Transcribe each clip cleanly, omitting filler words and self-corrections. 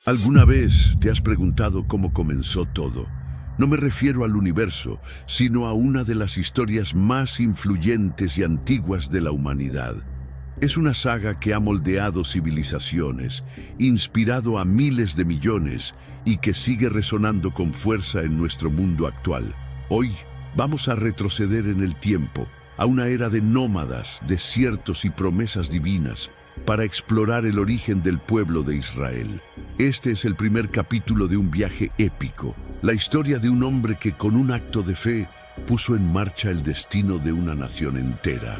¿Alguna vez te has preguntado cómo comenzó todo? No me refiero al universo, sino a una de las historias más influyentes y antiguas de la humanidad. Es una saga que ha moldeado civilizaciones, inspirado a miles de millones y que sigue resonando con fuerza en nuestro mundo actual. Hoy vamos a retroceder en el tiempo, a una era de nómadas, desiertos y promesas divinas, para explorar el origen del pueblo de Israel. Este es el primer capítulo de un viaje épico, la historia de un hombre que con un acto de fe puso en marcha el destino de una nación entera.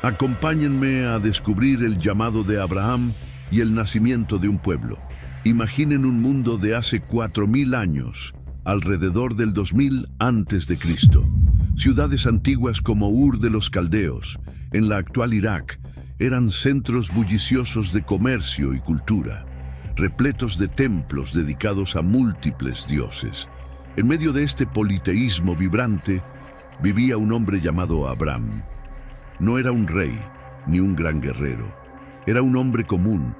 Acompáñenme a descubrir el llamado de Abraham y el nacimiento de un pueblo. Imaginen un mundo de hace 4000 años, alrededor del 2000 antes de Cristo. Ciudades antiguas como Ur de los Caldeos, en la actual Irak, eran centros bulliciosos de comercio y cultura, repletos de templos dedicados a múltiples dioses. En medio de este politeísmo vibrante, vivía un hombre llamado Abraham. No era un rey, ni un gran guerrero. Era un hombre común,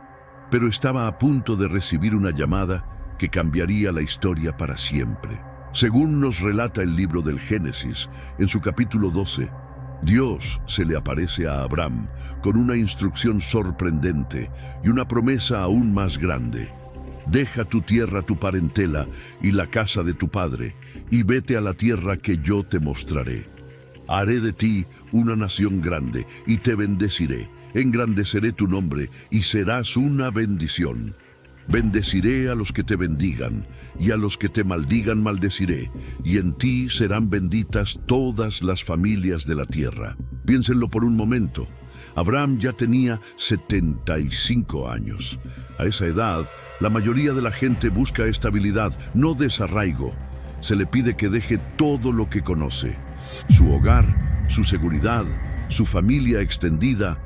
pero estaba a punto de recibir una llamada que cambiaría la historia para siempre. Según nos relata el libro del Génesis, en su capítulo 12, Dios se le aparece a Abraham con una instrucción sorprendente y una promesa aún más grande. Deja tu tierra, tu parentela y la casa de tu padre, y vete a la tierra que yo te mostraré. Haré de ti una nación grande y te bendeciré. Engrandeceré tu nombre y serás una bendición. Bendeciré a los que te bendigan, y a los que te maldigan maldeciré, y en ti serán benditas todas las familias de la tierra. Piénsenlo por un momento. Abraham ya tenía 75 años. A esa edad, la mayoría de la gente busca estabilidad, no desarraigo. Se le pide que deje todo lo que conoce, su hogar, su seguridad, su familia extendida,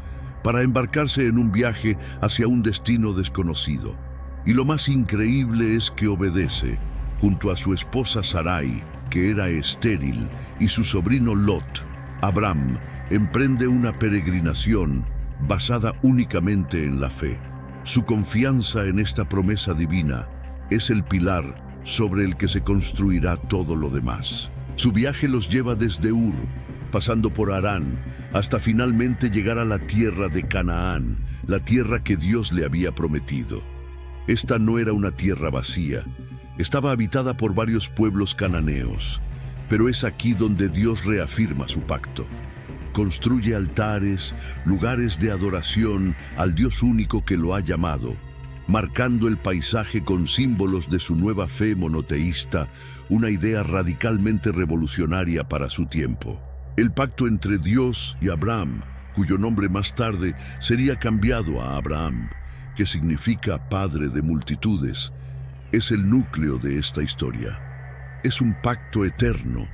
para embarcarse en un viaje hacia un destino desconocido. Y lo más increíble es que obedece, junto a su esposa Sarai, que era estéril, y su sobrino Lot. Abraham emprende una peregrinación basada únicamente en la fe. Su confianza en esta promesa divina es el pilar sobre el que se construirá todo lo demás. Su viaje los lleva desde Ur, pasando por Harán, hasta finalmente llegar a la tierra de Canaán, la tierra que Dios le había prometido. Esta no era una tierra vacía, estaba habitada por varios pueblos cananeos, pero es aquí donde Dios reafirma su pacto. Construye altares, lugares de adoración al Dios único que lo ha llamado, marcando el paisaje con símbolos de su nueva fe monoteísta, una idea radicalmente revolucionaria para su tiempo. El pacto entre Dios y Abraham, cuyo nombre más tarde sería cambiado a Abraham, que significa padre de multitudes, es el núcleo de esta historia. Es un pacto eterno.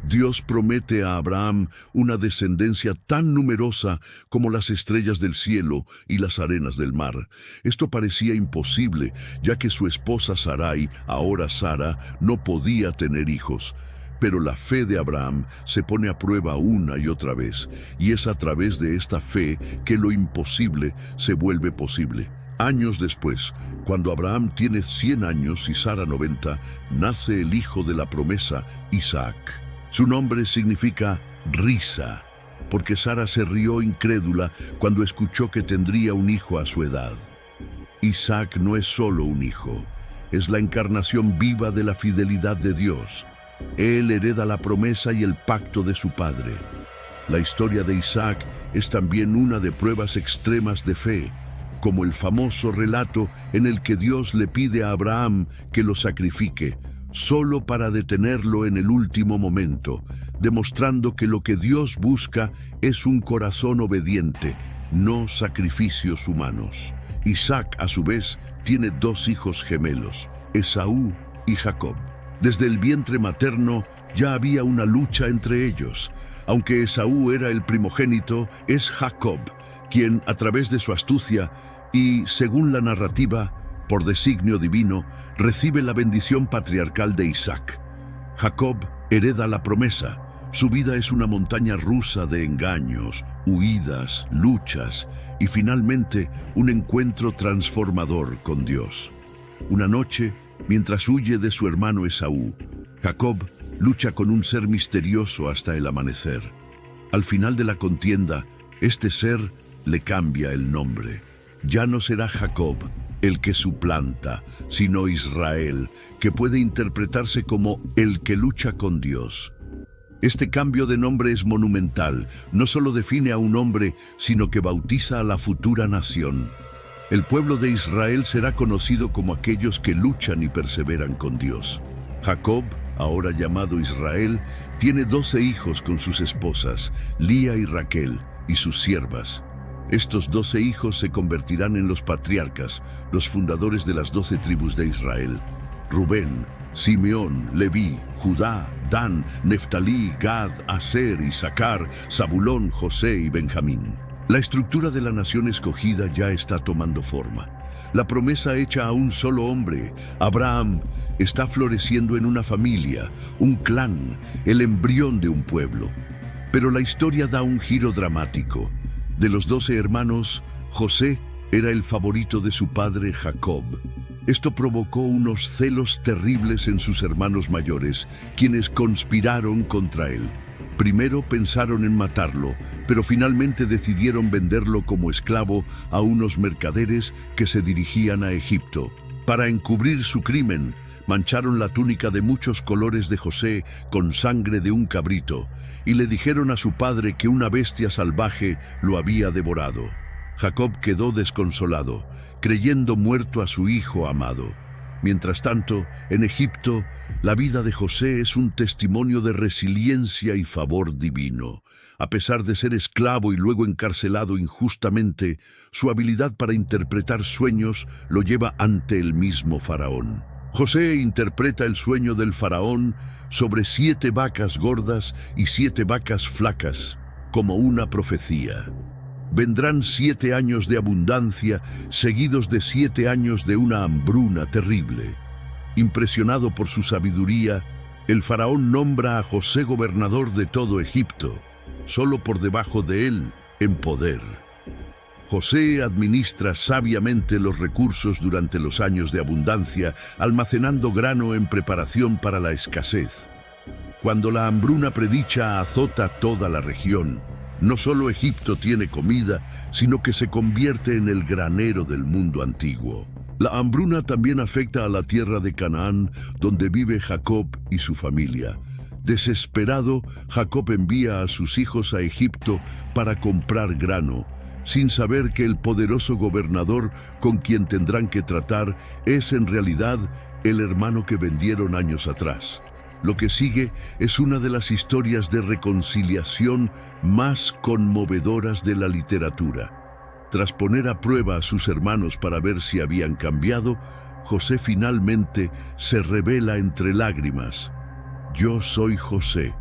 Dios promete a Abraham una descendencia tan numerosa como las estrellas del cielo y las arenas del mar. Esto parecía imposible, ya que su esposa Sarai, ahora Sara, no podía tener hijos. Pero la fe de Abraham se pone a prueba una y otra vez, y es a través de esta fe que lo imposible se vuelve posible. Años después, cuando Abraham tiene 100 años y Sara 90, nace el hijo de la promesa, Isaac. Su nombre significa risa, porque Sara se rió incrédula cuando escuchó que tendría un hijo a su edad. Isaac no es solo un hijo, es la encarnación viva de la fidelidad de Dios. Él hereda la promesa y el pacto de su padre. La historia de Isaac es también una de pruebas extremas de fe, como el famoso relato en el que Dios le pide a Abraham que lo sacrifique, solo para detenerlo en el último momento, demostrando que lo que Dios busca es un corazón obediente, no sacrificios humanos. Isaac, a su vez, tiene 2 hijos gemelos, Esaú y Jacob. Desde el vientre materno ya había una lucha entre ellos. Aunque Esaú era el primogénito, es Jacob quien, a través de su astucia y, según la narrativa, por designio divino, recibe la bendición patriarcal de Isaac. Jacob hereda la promesa. Su vida es una montaña rusa de engaños, huidas, luchas y finalmente un encuentro transformador con Dios. Una noche, mientras huye de su hermano Esaú, Jacob lucha con un ser misterioso hasta el amanecer. Al final de la contienda, este ser le cambia el nombre. Ya no será Jacob el que suplanta, sino Israel, que puede interpretarse como el que lucha con Dios. Este cambio de nombre es monumental. No solo define a un hombre, sino que bautiza a la futura nación. El pueblo de Israel será conocido como aquellos que luchan y perseveran con Dios. Jacob, ahora llamado Israel, tiene 12 hijos con sus esposas, Lía y Raquel, y sus siervas. Estos 12 hijos se convertirán en los patriarcas, los fundadores de las 12 tribus de Israel: Rubén, Simeón, Leví, Judá, Dan, Neftalí, Gad, Aser, Isaacar, Zabulón, José y Benjamín. La estructura de la nación escogida ya está tomando forma. La promesa hecha a un solo hombre, Abraham, está floreciendo en una familia, un clan, el embrión de un pueblo. Pero la historia da un giro dramático. De los 12 hermanos, José era el favorito de su padre Jacob. Esto provocó unos celos terribles en sus hermanos mayores, quienes conspiraron contra él. Primero pensaron en matarlo, pero finalmente decidieron venderlo como esclavo a unos mercaderes que se dirigían a Egipto. Para encubrir su crimen, mancharon la túnica de muchos colores de José con sangre de un cabrito y le dijeron a su padre que una bestia salvaje lo había devorado. Jacob quedó desconsolado, creyendo muerto a su hijo amado. Mientras tanto, en Egipto, la vida de José es un testimonio de resiliencia y favor divino. A pesar de ser esclavo y luego encarcelado injustamente, su habilidad para interpretar sueños lo lleva ante el mismo faraón. José interpreta el sueño del faraón sobre 7 vacas gordas y 7 vacas flacas, como una profecía. Vendrán 7 años de abundancia, seguidos de 7 años de una hambruna terrible. Impresionado por su sabiduría, el faraón nombra a José gobernador de todo Egipto, solo por debajo de él en poder. José administra sabiamente los recursos durante los años de abundancia, almacenando grano en preparación para la escasez. Cuando la hambruna predicha azota toda la región, no solo Egipto tiene comida, sino que se convierte en el granero del mundo antiguo. La hambruna también afecta a la tierra de Canaán, donde vive Jacob y su familia. Desesperado, Jacob envía a sus hijos a Egipto para comprar grano, sin saber que el poderoso gobernador con quien tendrán que tratar es en realidad el hermano que vendieron años atrás. Lo que sigue es una de las historias de reconciliación más conmovedoras de la literatura. Tras poner a prueba a sus hermanos para ver si habían cambiado, José finalmente se revela entre lágrimas. Yo soy José.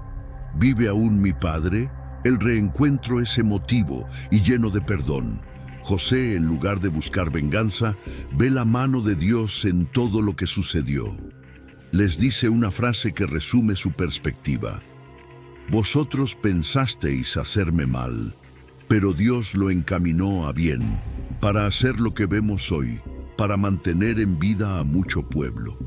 ¿Vive aún mi padre? El reencuentro es emotivo y lleno de perdón. José, en lugar de buscar venganza, ve la mano de Dios en todo lo que sucedió. Les dice una frase que resume su perspectiva. Vosotros pensasteis hacerme mal, pero Dios lo encaminó a bien, para hacer lo que vemos hoy, para mantener en vida a mucho pueblo.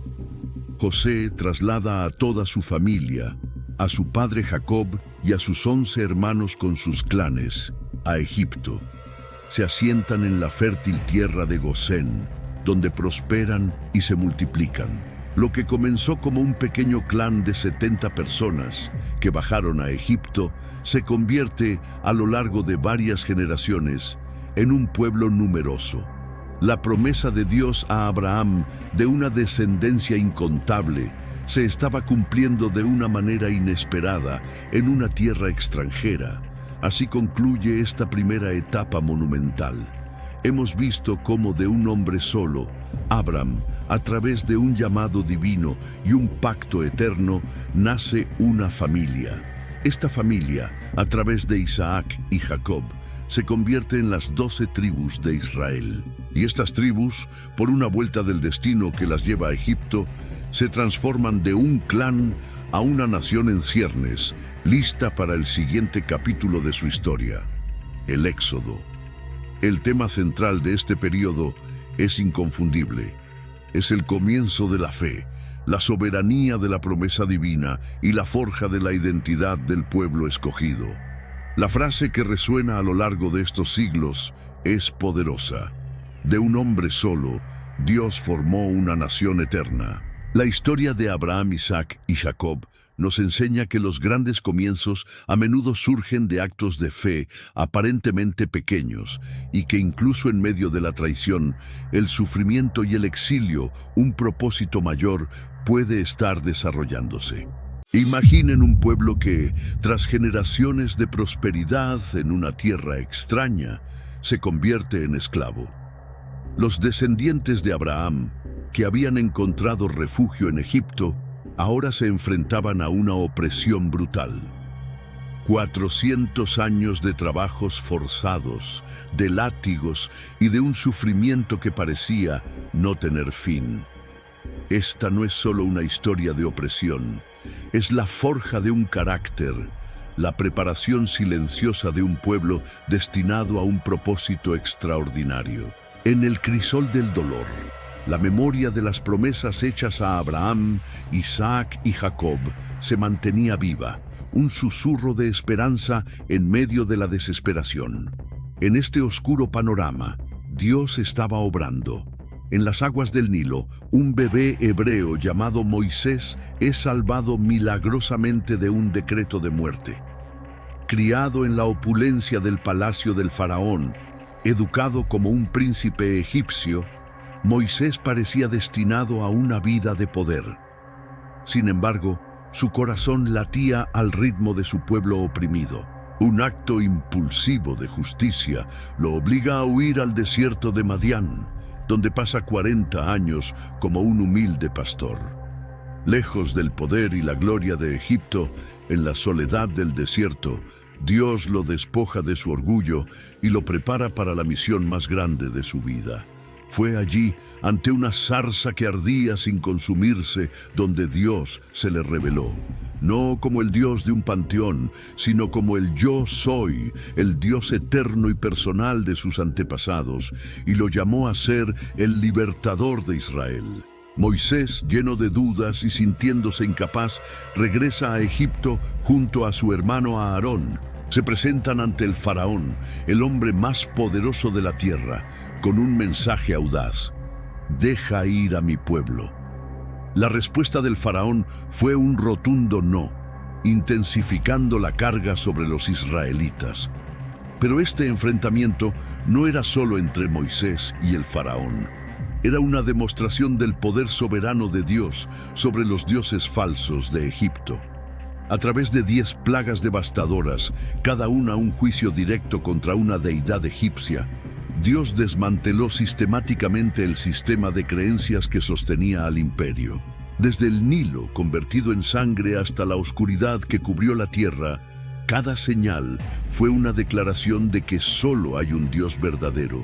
José traslada a toda su familia, a su padre Jacob y a sus 11 hermanos con sus clanes, a Egipto. Se asientan en la fértil tierra de Gosén, donde prosperan y se multiplican. Lo que comenzó como un pequeño clan de 70 personas que bajaron a Egipto se convierte a lo largo de varias generaciones en un pueblo numeroso. La promesa de Dios a Abraham de una descendencia incontable se estaba cumpliendo de una manera inesperada en una tierra extranjera. Así concluye esta primera etapa monumental. Hemos visto cómo de un hombre solo, Abraham, a través de un llamado divino y un pacto eterno, nace una familia. Esta familia, a través de Isaac y Jacob, se convierte en las 12 tribus de Israel. Y estas tribus, por una vuelta del destino que las lleva a Egipto, se transforman de un clan a una nación en ciernes, lista para el siguiente capítulo de su historia, el Éxodo. El tema central de este periodo es inconfundible: Es el comienzo de la fe, la soberanía de la promesa divina y la forja de la identidad del pueblo escogido. La frase que resuena a lo largo de estos siglos es poderosa. De un hombre solo, Dios formó una nación eterna. La historia de Abraham, Isaac y Jacob nos enseña que los grandes comienzos a menudo surgen de actos de fe aparentemente pequeños y que incluso en medio de la traición, el sufrimiento y el exilio, un propósito mayor puede estar desarrollándose. Imaginen un pueblo que, tras generaciones de prosperidad en una tierra extraña, se convierte en esclavo. Los descendientes de Abraham, que habían encontrado refugio en Egipto, ahora se enfrentaban a una opresión brutal. 400 años de trabajos forzados, de látigos y de un sufrimiento que parecía no tener fin. Esta no es solo una historia de opresión, es la forja de un carácter, la preparación silenciosa de un pueblo destinado a un propósito extraordinario. En el crisol del dolor, la memoria de las promesas hechas a Abraham, Isaac y Jacob se mantenía viva, un susurro de esperanza en medio de la desesperación. En este oscuro panorama, Dios estaba obrando. En las aguas del Nilo, un bebé hebreo llamado Moisés es salvado milagrosamente de un decreto de muerte. Criado en la opulencia del palacio del faraón, educado como un príncipe egipcio, Moisés parecía destinado a una vida de poder. Sin embargo, su corazón latía al ritmo de su pueblo oprimido. Un acto impulsivo de justicia lo obliga a huir al desierto de Madián, donde pasa 40 años como un humilde pastor. Lejos del poder y la gloria de Egipto, en la soledad del desierto, Dios lo despoja de su orgullo y lo prepara para la misión más grande de su vida. Fue allí, ante una zarza que ardía sin consumirse, donde Dios se le reveló. No como el Dios de un panteón, sino como el Yo Soy, el Dios eterno y personal de sus antepasados, y lo llamó a ser el libertador de Israel. Moisés, lleno de dudas y sintiéndose incapaz, regresa a Egipto junto a su hermano Aarón. Se presentan ante el faraón, el hombre más poderoso de la tierra, con un mensaje audaz: deja ir a mi pueblo. La respuesta del faraón fue un rotundo no, intensificando la carga sobre los israelitas. Pero este enfrentamiento no era solo entre Moisés y el faraón. Era una demostración del poder soberano de Dios sobre los dioses falsos de Egipto. A través de 10 plagas devastadoras, cada una un juicio directo contra una deidad egipcia, Dios desmanteló sistemáticamente el sistema de creencias que sostenía al imperio. Desde el Nilo, convertido en sangre, hasta la oscuridad que cubrió la tierra, cada señal fue una declaración de que solo hay un Dios verdadero.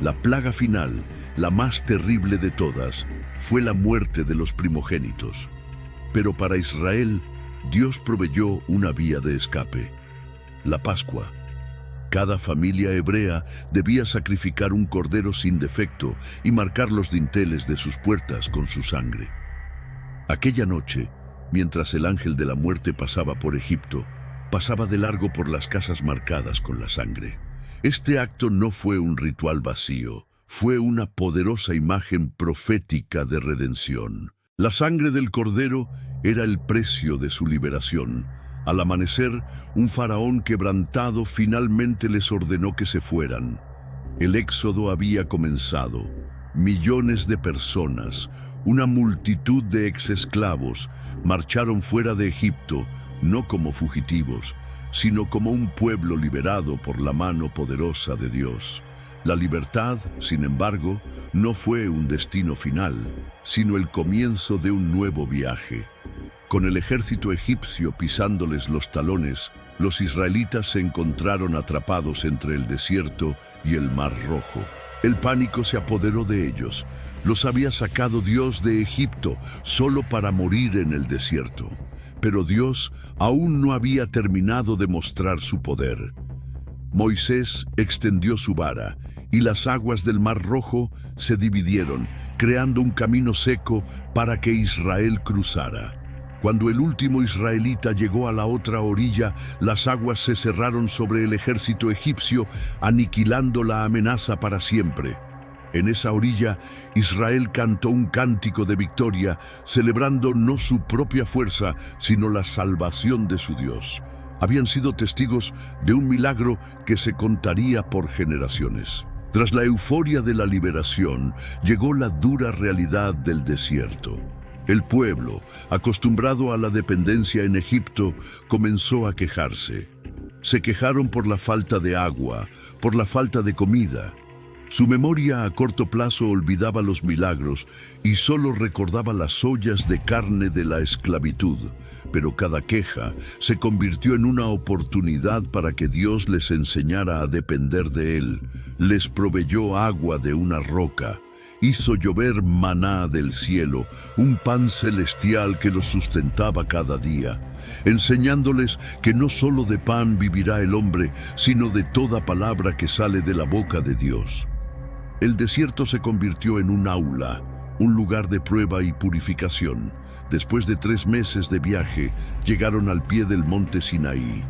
La plaga final, la más terrible de todas, fue la muerte de los primogénitos. Pero para Israel, Dios proveyó una vía de escape: la Pascua. Cada familia hebrea debía sacrificar un cordero sin defecto y marcar los dinteles de sus puertas con su sangre. Aquella noche, mientras el ángel de la muerte pasaba por Egipto, pasaba de largo por las casas marcadas con la sangre. Este acto no fue un ritual vacío, fue una poderosa imagen profética de redención. La sangre del cordero era el precio de su liberación. Al amanecer, un faraón quebrantado finalmente les ordenó que se fueran. El éxodo había comenzado. Millones de personas, una multitud de exesclavos, marcharon fuera de Egipto, no como fugitivos, sino como un pueblo liberado por la mano poderosa de Dios. La libertad, sin embargo, no fue un destino final, sino el comienzo de un nuevo viaje. Con el ejército egipcio pisándoles los talones, los israelitas se encontraron atrapados entre el desierto y el Mar Rojo. El pánico se apoderó de ellos. Los había sacado Dios de Egipto solo para morir en el desierto. Pero Dios aún no había terminado de mostrar su poder. Moisés extendió su vara y las aguas del Mar Rojo se dividieron creando un camino seco para que Israel cruzara. Cuando el último israelita llegó a la otra orilla, las aguas se cerraron sobre el ejército egipcio, aniquilando la amenaza para siempre. En esa orilla, Israel cantó un cántico de victoria, celebrando no su propia fuerza, sino la salvación de su Dios. Habían sido testigos de un milagro que se contaría por generaciones. Tras la euforia de la liberación, llegó la dura realidad del desierto. El pueblo, acostumbrado a la dependencia en Egipto, comenzó a quejarse. Se quejaron por la falta de agua, por la falta de comida. Su memoria a corto plazo olvidaba los milagros y solo recordaba las ollas de carne de la esclavitud, pero cada queja se convirtió en una oportunidad para que Dios les enseñara a depender de Él. Les proveyó agua de una roca, hizo llover maná del cielo, un pan celestial que los sustentaba cada día, enseñándoles que no solo de pan vivirá el hombre, sino de toda palabra que sale de la boca de Dios. El desierto se convirtió en un aula, un lugar de prueba y purificación. Después de 3 meses de viaje, llegaron al pie del monte Sinaí.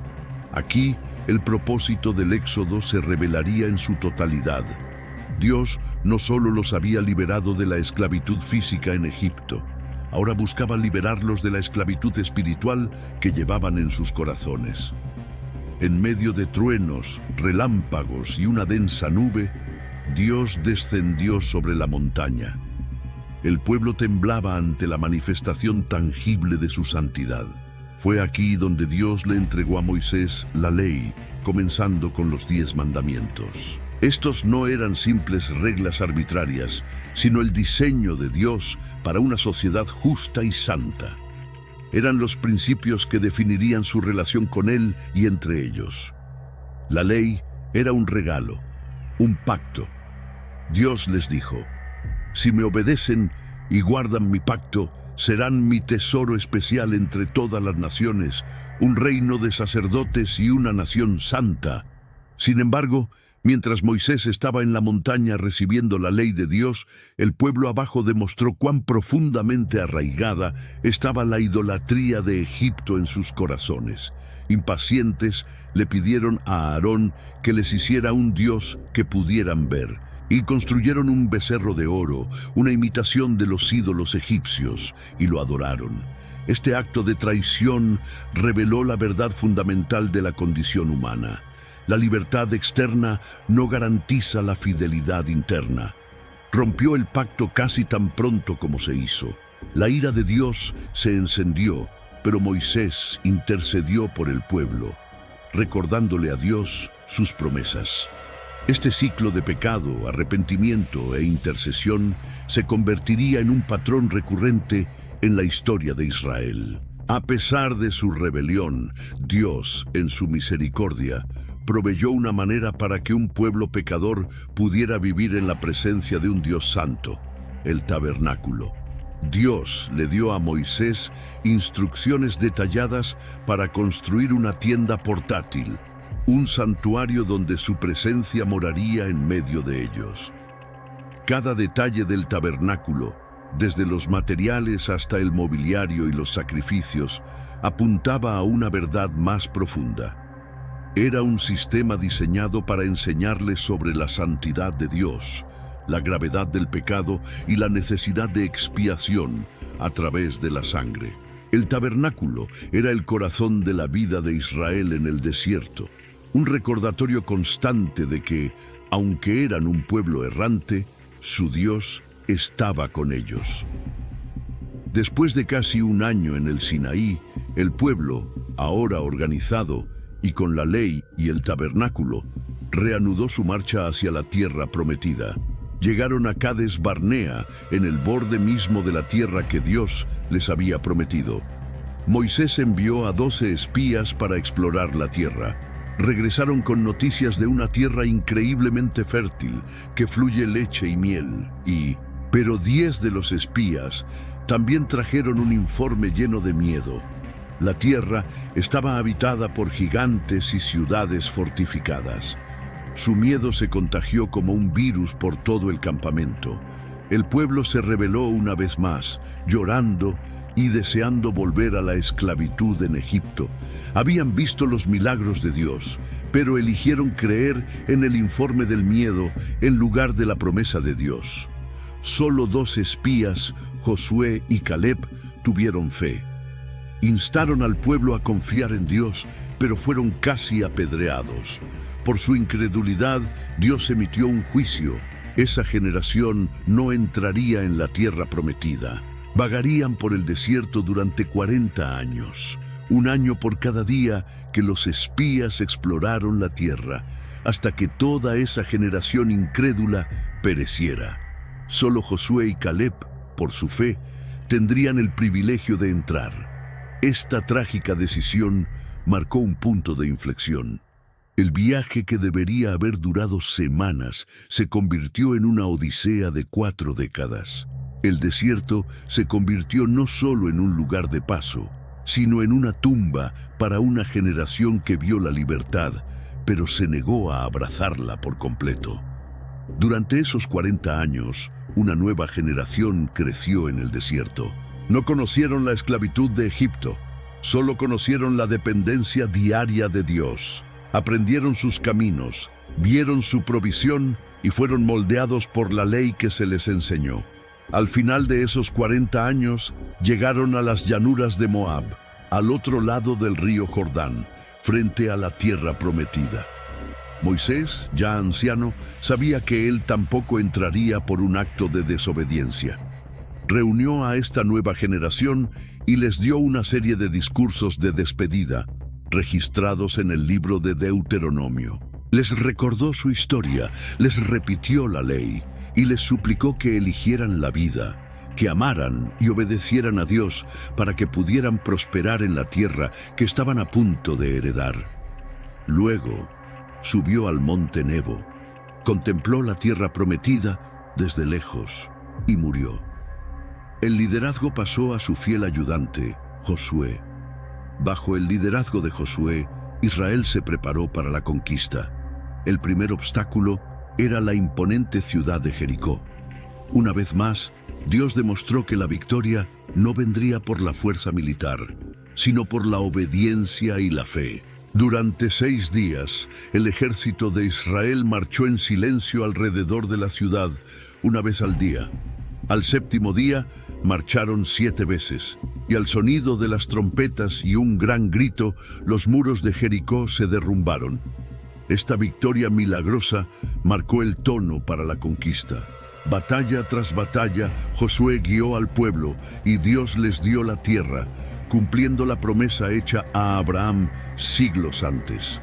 Aquí, el propósito del éxodo se revelaría en su totalidad. Dios no solo los había liberado de la esclavitud física en Egipto, ahora buscaba liberarlos de la esclavitud espiritual que llevaban en sus corazones. En medio de truenos, relámpagos y una densa nube, Dios descendió sobre la montaña. El pueblo temblaba ante la manifestación tangible de su santidad. Fue aquí donde Dios le entregó a Moisés la ley, comenzando con los 10 mandamientos. Estos no eran simples reglas arbitrarias, sino el diseño de Dios para una sociedad justa y santa. Eran los principios que definirían su relación con Él y entre ellos. La ley era un regalo, un pacto. Dios les dijo: si me obedecen y guardan mi pacto, serán mi tesoro especial entre todas las naciones, un reino de sacerdotes y una nación santa. Sin embargo, mientras Moisés estaba en la montaña recibiendo la ley de Dios, el pueblo abajo demostró cuán profundamente arraigada estaba la idolatría de Egipto en sus corazones. Impacientes, le pidieron a Aarón que les hiciera un Dios que pudieran ver, y construyeron un becerro de oro, una imitación de los ídolos egipcios, y lo adoraron. Este acto de traición reveló la verdad fundamental de la condición humana. La libertad externa no garantiza la fidelidad interna. Rompió el pacto casi tan pronto como se hizo. La ira de Dios se encendió, pero Moisés intercedió por el pueblo, recordándole a Dios sus promesas. Este ciclo de pecado, arrepentimiento e intercesión se convertiría en un patrón recurrente en la historia de Israel. A pesar de su rebelión, Dios, en su misericordia, proveyó una manera para que un pueblo pecador pudiera vivir en la presencia de un Dios santo, el tabernáculo. Dios le dio a Moisés instrucciones detalladas para construir una tienda portátil, un santuario donde su presencia moraría en medio de ellos. Cada detalle del tabernáculo, desde los materiales hasta el mobiliario y los sacrificios, apuntaba a una verdad más profunda. Era un sistema diseñado para enseñarles sobre la santidad de Dios, la gravedad del pecado y la necesidad de expiación a través de la sangre. El tabernáculo era el corazón de la vida de Israel en el desierto, un recordatorio constante de que, aunque eran un pueblo errante, su Dios estaba con ellos. Después de casi un año en el Sinaí, el pueblo, ahora organizado y con la ley y el tabernáculo, reanudó su marcha hacia la tierra prometida. Llegaron a Cades Barnea, en el borde mismo de la tierra que Dios les había prometido. Moisés envió a 12 espías para explorar la tierra. Regresaron con noticias de una tierra increíblemente fértil, que fluye leche y miel, pero 10 de los espías también trajeron un informe lleno de miedo. La tierra estaba habitada por gigantes y ciudades fortificadas. Su miedo se contagió como un virus por todo el campamento. El pueblo se rebeló una vez más, llorando y deseando volver a la esclavitud en Egipto. Habían visto los milagros de Dios, pero eligieron creer en el informe del miedo en lugar de la promesa de Dios. Solo 2 espías, Josué y Caleb, tuvieron fe. Instaron al pueblo a confiar en Dios, pero fueron casi apedreados. Por su incredulidad, Dios emitió un juicio. Esa generación no entraría en la tierra prometida. Vagarían por el desierto durante 40 años, 1 año por cada día que los espías exploraron la tierra, hasta que toda esa generación incrédula pereciera. Solo Josué y Caleb, por su fe, tendrían el privilegio de entrar. Esta trágica decisión marcó un punto de inflexión. El viaje que debería haber durado semanas se convirtió en una odisea de 4 décadas. El desierto se convirtió no solo en un lugar de paso, sino en una tumba para una generación que vio la libertad, pero se negó a abrazarla por completo. Durante esos 40 años, una nueva generación creció en el desierto. No conocieron la esclavitud de Egipto, solo conocieron la dependencia diaria de Dios. Aprendieron sus caminos, vieron su provisión y fueron moldeados por la ley que se les enseñó. Al final de esos 40 años, llegaron a las llanuras de Moab, al otro lado del río Jordán, frente a la tierra prometida. Moisés, ya anciano, sabía que él tampoco entraría por un acto de desobediencia. Reunió a esta nueva generación y les dio una serie de discursos de despedida, registrados en el libro de Deuteronomio. Les recordó su historia, les repitió la ley y les suplicó que eligieran la vida, que amaran y obedecieran a Dios para que pudieran prosperar en la tierra que estaban a punto de heredar. Luego, subió al monte Nebo, contempló la tierra prometida desde lejos y murió. El liderazgo pasó a su fiel ayudante, Josué. Bajo el liderazgo de Josué, Israel se preparó para la conquista. El primer obstáculo era la imponente ciudad de Jericó. Una vez más, Dios demostró que la victoria no vendría por la fuerza militar, sino por la obediencia y la fe. Durante 6 días, el ejército de Israel marchó en silencio alrededor de la ciudad, una vez al día. Al 7º día, marcharon 7 veces, y al sonido de las trompetas y un gran grito, los muros de Jericó se derrumbaron. Esta victoria milagrosa marcó el tono para la conquista. Batalla tras batalla, Josué guió al pueblo y Dios les dio la tierra, cumpliendo la promesa hecha a Abraham siglos antes.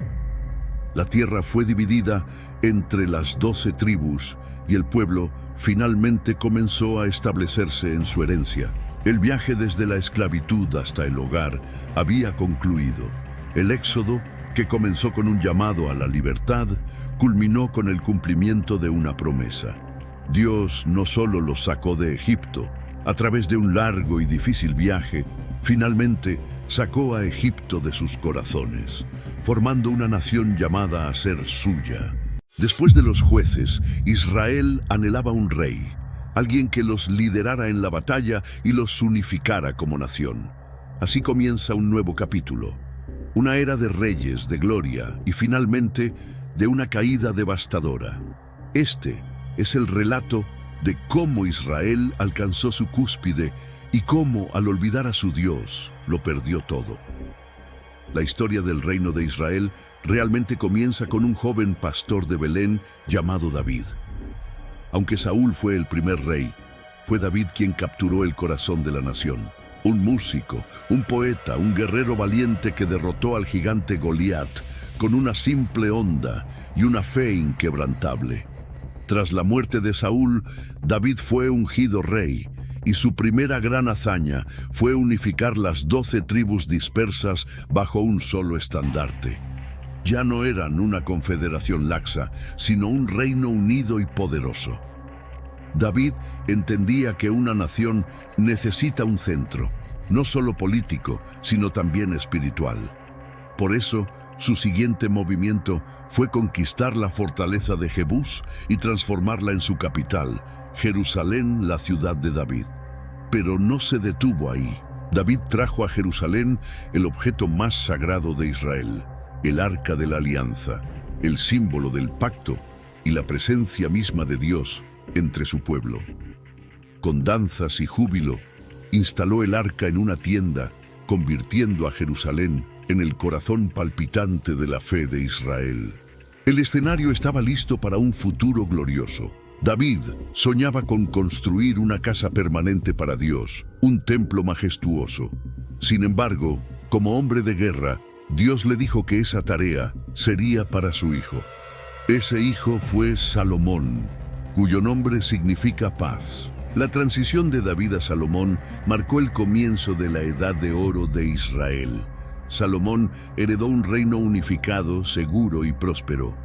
La tierra fue dividida entre las 12 tribus y el pueblo finalmente comenzó a establecerse en su herencia. El viaje desde la esclavitud hasta el hogar había concluido. El éxodo, que comenzó con un llamado a la libertad, culminó con el cumplimiento de una promesa. Dios no solo los sacó de Egipto, a través de un largo y difícil viaje, finalmente sacó a Egipto de sus corazones, formando una nación llamada a ser suya. Después de los jueces, Israel anhelaba un rey, alguien que los liderara en la batalla y los unificara como nación. Así comienza un nuevo capítulo, una era de reyes, de gloria y finalmente de una caída devastadora. Este es el relato de cómo Israel alcanzó su cúspide y cómo, al olvidar a su Dios, lo perdió todo. La historia del reino de Israel realmente comienza con un joven pastor de Belén llamado David. Aunque Saúl fue el primer rey, fue David quien capturó el corazón de la nación. Un músico, un poeta, un guerrero valiente que derrotó al gigante Goliat con una simple onda y una fe inquebrantable. Tras la muerte de Saúl, David fue ungido rey, y su primera gran hazaña fue unificar las 12 tribus dispersas bajo un solo estandarte. Ya no eran una confederación laxa, sino un reino unido y poderoso. David entendía que una nación necesita un centro, no solo político, sino también espiritual. Por eso, su siguiente movimiento fue conquistar la fortaleza de Jebús y transformarla en su capital, Jerusalén, la ciudad de David. Pero no se detuvo ahí. David trajo a Jerusalén el objeto más sagrado de Israel, el Arca de la Alianza, el símbolo del pacto y la presencia misma de Dios entre su pueblo. Con danzas y júbilo, instaló el arca en una tienda, convirtiendo a Jerusalén en el corazón palpitante de la fe de Israel. El escenario estaba listo para un futuro glorioso. David soñaba con construir una casa permanente para Dios, un templo majestuoso. Sin embargo, como hombre de guerra, Dios le dijo que esa tarea sería para su hijo. Ese hijo fue Salomón, cuyo nombre significa paz. La transición de David a Salomón marcó el comienzo de la Edad de Oro de Israel. Salomón heredó un reino unificado, seguro y próspero.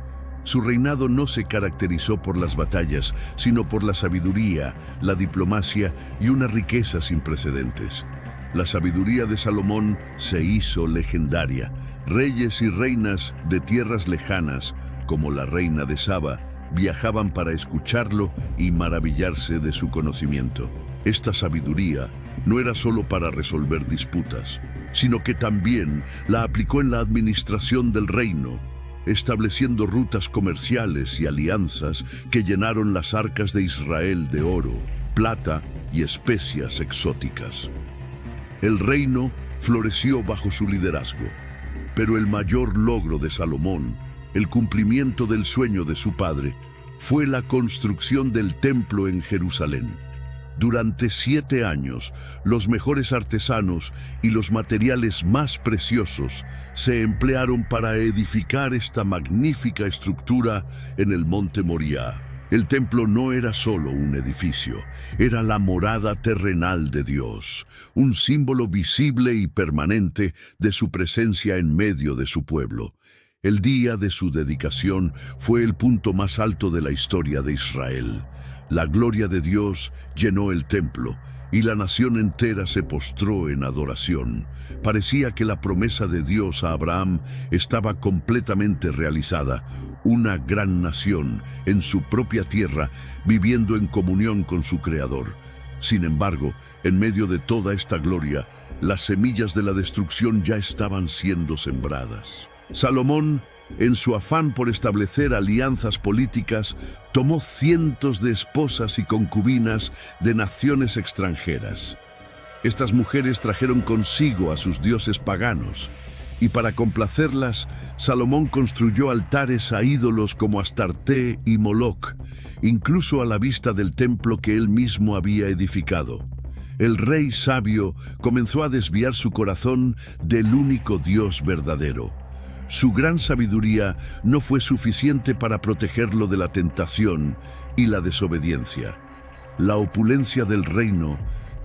Su reinado no se caracterizó por las batallas, sino por la sabiduría, la diplomacia y una riqueza sin precedentes. La sabiduría de Salomón se hizo legendaria. Reyes y reinas de tierras lejanas, como la reina de Saba, viajaban para escucharlo y maravillarse de su conocimiento. Esta sabiduría no era solo para resolver disputas, sino que también la aplicó en la administración del reino, estableciendo rutas comerciales y alianzas que llenaron las arcas de Israel de oro, plata y especias exóticas. El reino floreció bajo su liderazgo, pero el mayor logro de Salomón, el cumplimiento del sueño de su padre, fue la construcción del templo en Jerusalén. Durante 7 años, los mejores artesanos y los materiales más preciosos se emplearon para edificar esta magnífica estructura en el monte Moriah. El templo no era solo un edificio, era la morada terrenal de Dios, un símbolo visible y permanente de su presencia en medio de su pueblo. El día de su dedicación fue el punto más alto de la historia de Israel. La gloria de Dios llenó el templo y la nación entera se postró en adoración. Parecía que la promesa de Dios a Abraham estaba completamente realizada. Una gran nación en su propia tierra, viviendo en comunión con su Creador. Sin embargo, en medio de toda esta gloria, las semillas de la destrucción ya estaban siendo sembradas. Salomón, en su afán por establecer alianzas políticas, tomó cientos de esposas y concubinas de naciones extranjeras. Estas mujeres trajeron consigo a sus dioses paganos, y para complacerlas, Salomón construyó altares a ídolos como Astarté y Moloc, incluso a la vista del templo que él mismo había edificado. El rey sabio comenzó a desviar su corazón del único Dios verdadero. Su gran sabiduría no fue suficiente para protegerlo de la tentación y la desobediencia. La opulencia del reino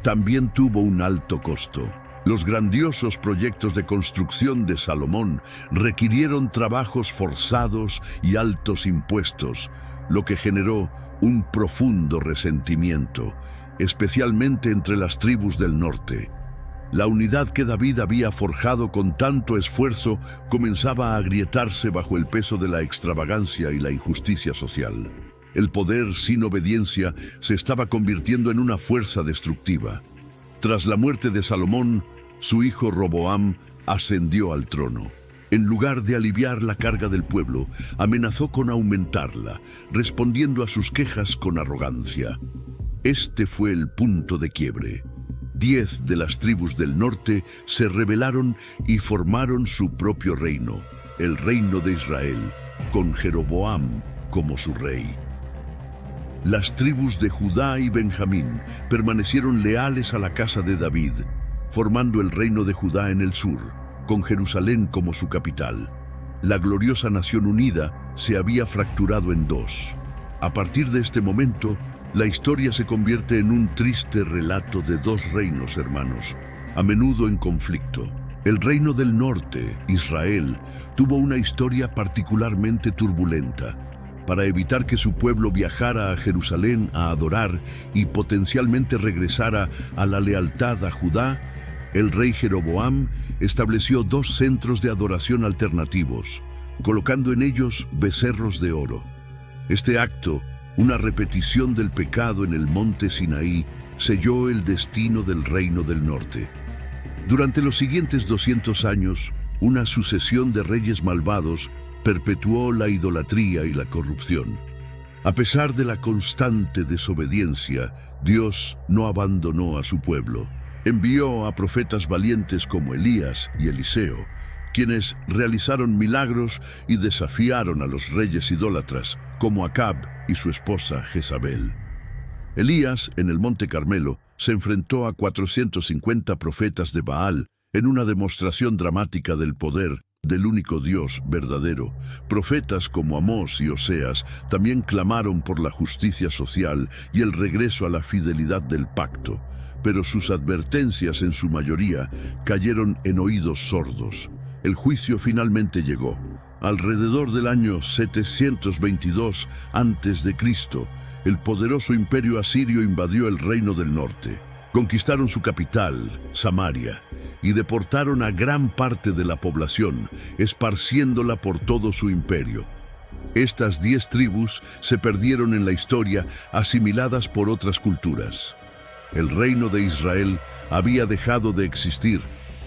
también tuvo un alto costo. Los grandiosos proyectos de construcción de Salomón requirieron trabajos forzados y altos impuestos, lo que generó un profundo resentimiento, especialmente entre las tribus del norte. La unidad que David había forjado con tanto esfuerzo comenzaba a agrietarse bajo el peso de la extravagancia y la injusticia social. El poder sin obediencia se estaba convirtiendo en una fuerza destructiva. Tras la muerte de Salomón, su hijo Roboam ascendió al trono. En lugar de aliviar la carga del pueblo, amenazó con aumentarla, respondiendo a sus quejas con arrogancia. Este fue el punto de quiebre. 10 de las tribus del norte se rebelaron y formaron su propio reino, el reino de Israel, con Jeroboam como su rey. Las tribus de Judá y Benjamín permanecieron leales a la casa de David, formando el reino de Judá en el sur, con Jerusalén como su capital. La gloriosa nación unida se había fracturado en dos. A partir de este momento, la historia se convierte en un triste relato de dos reinos hermanos, a menudo en conflicto. El reino del norte, Israel, tuvo una historia particularmente turbulenta. Para evitar que su pueblo viajara a Jerusalén a adorar y potencialmente regresara a la lealtad a Judá, el rey Jeroboam estableció 2 centros de adoración alternativos, colocando en ellos becerros de oro. Este acto, una repetición del pecado en el monte Sinaí, selló el destino del reino del norte. Durante los siguientes 200 años, una sucesión de reyes malvados perpetuó la idolatría y la corrupción. A pesar de la constante desobediencia, Dios no abandonó a su pueblo. Envió a profetas valientes como Elías y Eliseo, quienes realizaron milagros y desafiaron a los reyes idólatras, como Acab y su esposa Jezabel. Elías, en el Monte Carmelo, se enfrentó a 450 profetas de Baal en una demostración dramática del poder del único Dios verdadero. Profetas como Amós y Oseas también clamaron por la justicia social y el regreso a la fidelidad del pacto, pero sus advertencias en su mayoría cayeron en oídos sordos. El juicio finalmente llegó. Alrededor del año 722 a.C., el poderoso imperio asirio invadió el reino del norte. Conquistaron su capital, Samaria, y deportaron a gran parte de la población, esparciéndola por todo su imperio. Estas 10 tribus se perdieron en la historia, asimiladas por otras culturas. El reino de Israel había dejado de existir,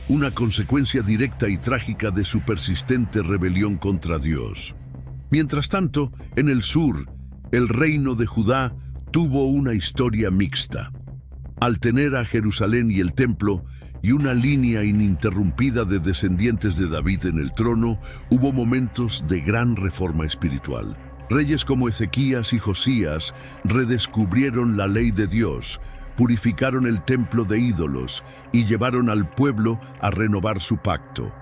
una consecuencia directa y trágica de su persistente rebelión contra Dios. Mientras tanto, en el sur, el reino de Judá tuvo una historia mixta. Al tener a Jerusalén y el templo, y una línea ininterrumpida de descendientes de David en el trono, hubo momentos de gran reforma espiritual. Reyes como Ezequías y Josías redescubrieron la ley de Dios, purificaron el templo de ídolos y llevaron al pueblo a renovar su pacto.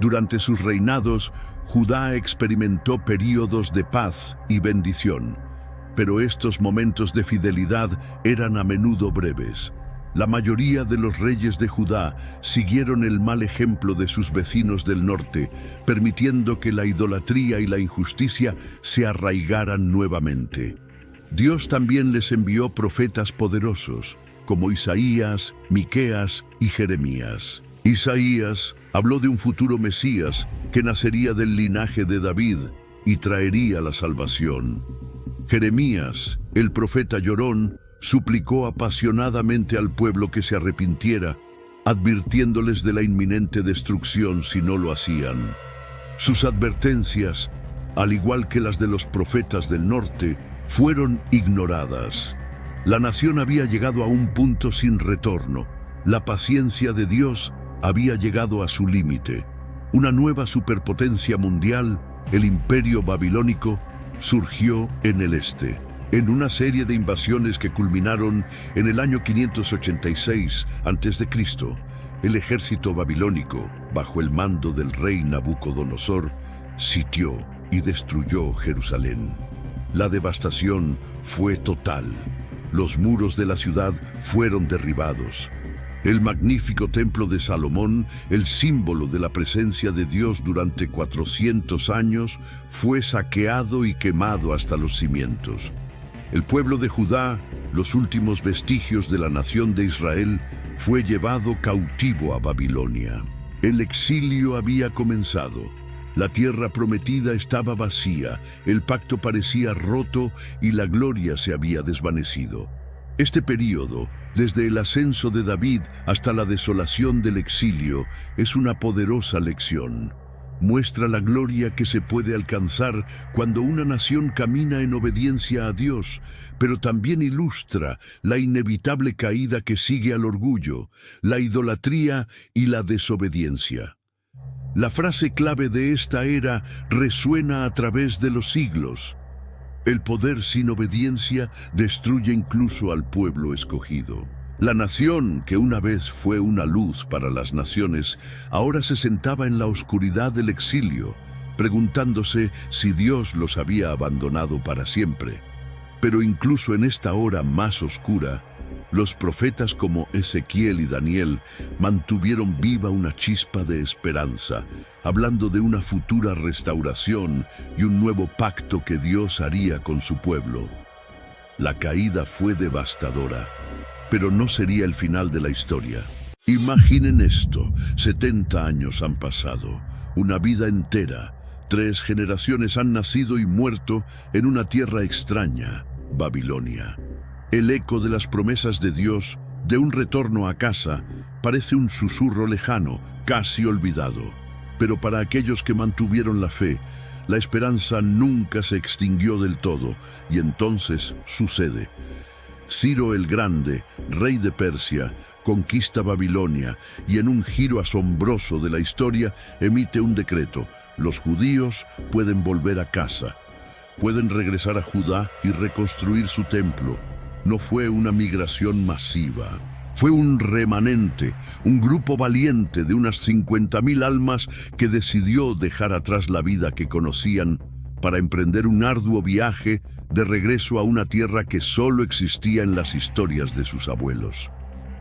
Durante sus reinados, Judá experimentó períodos de paz y bendición, pero estos momentos de fidelidad eran a menudo breves. La mayoría de los reyes de Judá siguieron el mal ejemplo de sus vecinos del norte, permitiendo que la idolatría y la injusticia se arraigaran nuevamente. Dios también les envió profetas poderosos, como Isaías, Miqueas y Jeremías. Isaías habló de un futuro Mesías que nacería del linaje de David y traería la salvación. Jeremías, el profeta llorón, suplicó apasionadamente al pueblo que se arrepintiera, advirtiéndoles de la inminente destrucción si no lo hacían. Sus advertencias, al igual que las de los profetas del norte, fueron ignoradas. La nación había llegado a un punto sin retorno. La paciencia de Dios había llegado a su límite. Una nueva superpotencia mundial, el Imperio Babilónico, surgió en el este, en una serie de invasiones que culminaron en el año 586 a.C. El ejército babilónico, bajo el mando del rey Nabucodonosor, sitió y destruyó Jerusalén. La devastación fue total. Los muros de la ciudad fueron derribados. El magnífico templo de Salomón, el símbolo de la presencia de Dios durante 400 años, fue saqueado y quemado hasta los cimientos. El pueblo de Judá, los últimos vestigios de la nación de Israel, fue llevado cautivo a Babilonia. El exilio había comenzado. La tierra prometida estaba vacía, el pacto parecía roto y la gloria se había desvanecido. Este período, desde el ascenso de David hasta la desolación del exilio, es una poderosa lección. Muestra la gloria que se puede alcanzar cuando una nación camina en obediencia a Dios, pero también ilustra la inevitable caída que sigue al orgullo, la idolatría y la desobediencia. La frase clave de esta era resuena a través de los siglos. El poder sin obediencia destruye incluso al pueblo escogido. La nación, que una vez fue una luz para las naciones, ahora se sentaba en la oscuridad del exilio, preguntándose si Dios los había abandonado para siempre. Pero incluso en esta hora más oscura, los profetas como Ezequiel y Daniel mantuvieron viva una chispa de esperanza, hablando de una futura restauración y un nuevo pacto que Dios haría con su pueblo. La caída fue devastadora, pero no sería el final de la historia. Imaginen esto, 70 años han pasado, una vida entera, 3 generaciones han nacido y muerto en una tierra extraña, Babilonia. El eco de las promesas de Dios, de un retorno a casa, parece un susurro lejano, casi olvidado. Pero para aquellos que mantuvieron la fe, la esperanza nunca se extinguió del todo, y entonces sucede. Ciro el Grande, rey de Persia, conquista Babilonia y en un giro asombroso de la historia emite un decreto. Los judíos pueden volver a casa, pueden regresar a Judá y reconstruir su templo. No fue una migración masiva, fue un remanente, un grupo valiente de unas 50.000 almas que decidió dejar atrás la vida que conocían para emprender un arduo viaje de regreso a una tierra que solo existía en las historias de sus abuelos.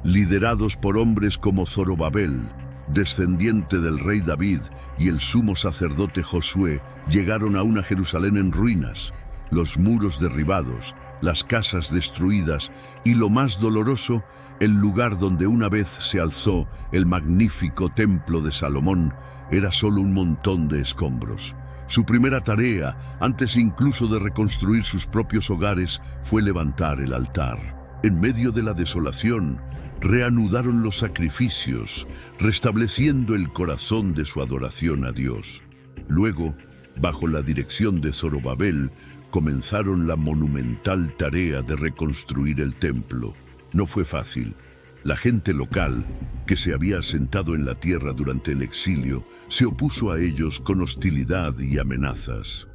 Liderados por hombres como Zorobabel, descendiente del rey David, y el sumo sacerdote Josué, llegaron a una Jerusalén en ruinas, los muros derribados, las casas destruidas y, lo más doloroso, el lugar donde una vez se alzó el magnífico templo de Salomón era solo un montón de escombros. Su primera tarea, antes incluso de reconstruir sus propios hogares, fue levantar el altar. En medio de la desolación, reanudaron los sacrificios, restableciendo el corazón de su adoración a Dios. Luego, bajo la dirección de Zorobabel, comenzaron la monumental tarea de reconstruir el templo. No fue fácil. La gente local, que se había asentado en la tierra durante el exilio, se opuso a ellos con hostilidad y amenazas.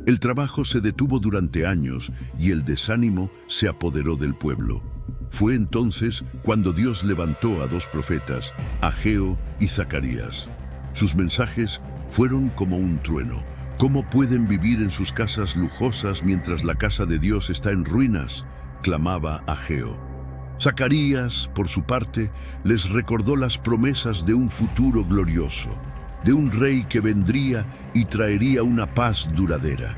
El trabajo se detuvo durante años y el desánimo se apoderó del pueblo. Fue entonces cuando Dios levantó a 2 profetas, Ageo y Zacarías. Sus mensajes fueron como un trueno. ¿Cómo pueden vivir en sus casas lujosas mientras la casa de Dios está en ruinas?, clamaba Ageo. Zacarías, por su parte, les recordó las promesas de un futuro glorioso, de un rey que vendría y traería una paz duradera.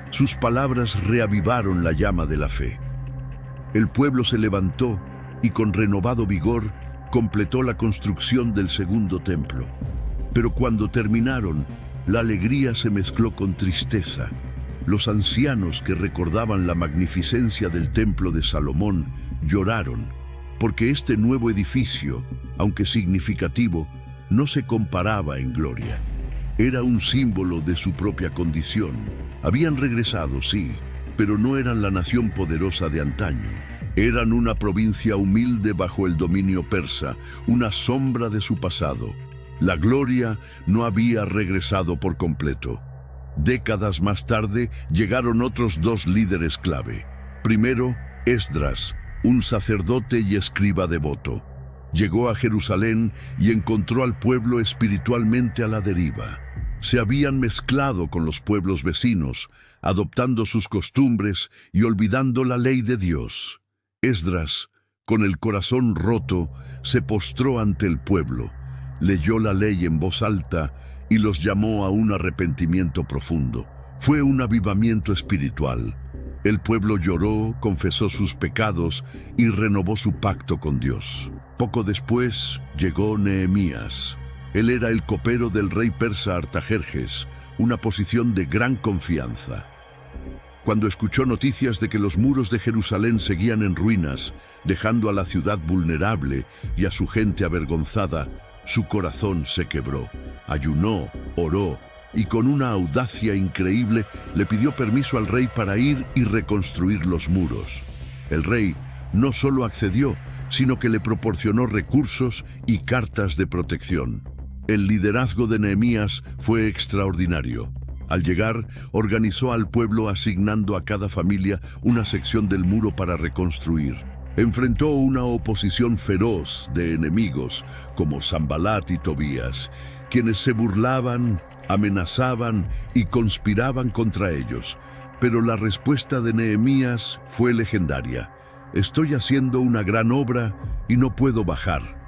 Sus palabras reavivaron la llama de la fe. El pueblo se levantó y con renovado vigor completó la construcción del segundo templo. Pero cuando terminaron, la alegría se mezcló con tristeza. Los ancianos que recordaban la magnificencia del templo de Salomón lloraron, porque este nuevo edificio, aunque significativo, no se comparaba en gloria. Era un símbolo de su propia condición. Habían regresado, sí, pero no eran la nación poderosa de antaño. Eran una provincia humilde bajo el dominio persa, una sombra de su pasado. La gloria no había regresado por completo. Décadas más tarde llegaron otros 2 líderes clave. Primero, Esdras, un sacerdote y escriba devoto. Llegó a Jerusalén y encontró al pueblo espiritualmente a la deriva. Se habían mezclado con los pueblos vecinos, adoptando sus costumbres y olvidando la ley de Dios. Esdras, con el corazón roto, se postró ante el pueblo, leyó la ley en voz alta y los llamó a un arrepentimiento profundo. Fue un avivamiento espiritual. El pueblo lloró, confesó sus pecados y renovó su pacto con Dios. Poco después llegó Nehemías. Él era el copero del rey persa Artajerjes, una posición de gran confianza. Cuando escuchó noticias de que los muros de Jerusalén seguían en ruinas, dejando a la ciudad vulnerable y a su gente avergonzada, su corazón se quebró. Ayunó, oró y con una audacia increíble le pidió permiso al rey para ir y reconstruir los muros. El rey no solo accedió, sino que le proporcionó recursos y cartas de protección. El liderazgo de Nehemías fue extraordinario. Al llegar, organizó al pueblo asignando a cada familia una sección del muro para reconstruir. Enfrentó una oposición feroz de enemigos como Sanbalat y Tobías, quienes se burlaban, amenazaban y conspiraban contra ellos. Pero la respuesta de Nehemías fue legendaria. Estoy haciendo una gran obra y no puedo bajar.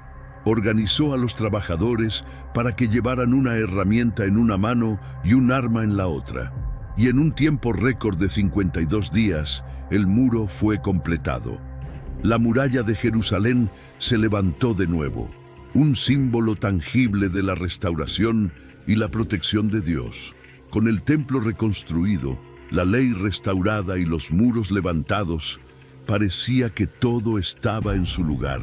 Organizó a los trabajadores para que llevaran una herramienta en una mano y un arma en la otra. Y en un tiempo récord de 52 días, el muro fue completado. la muralla de Jerusalén se levantó de nuevo, un símbolo tangible de la restauración y la protección de Dios. Con el templo reconstruido, la ley restaurada y los muros levantados, parecía que todo estaba en su lugar.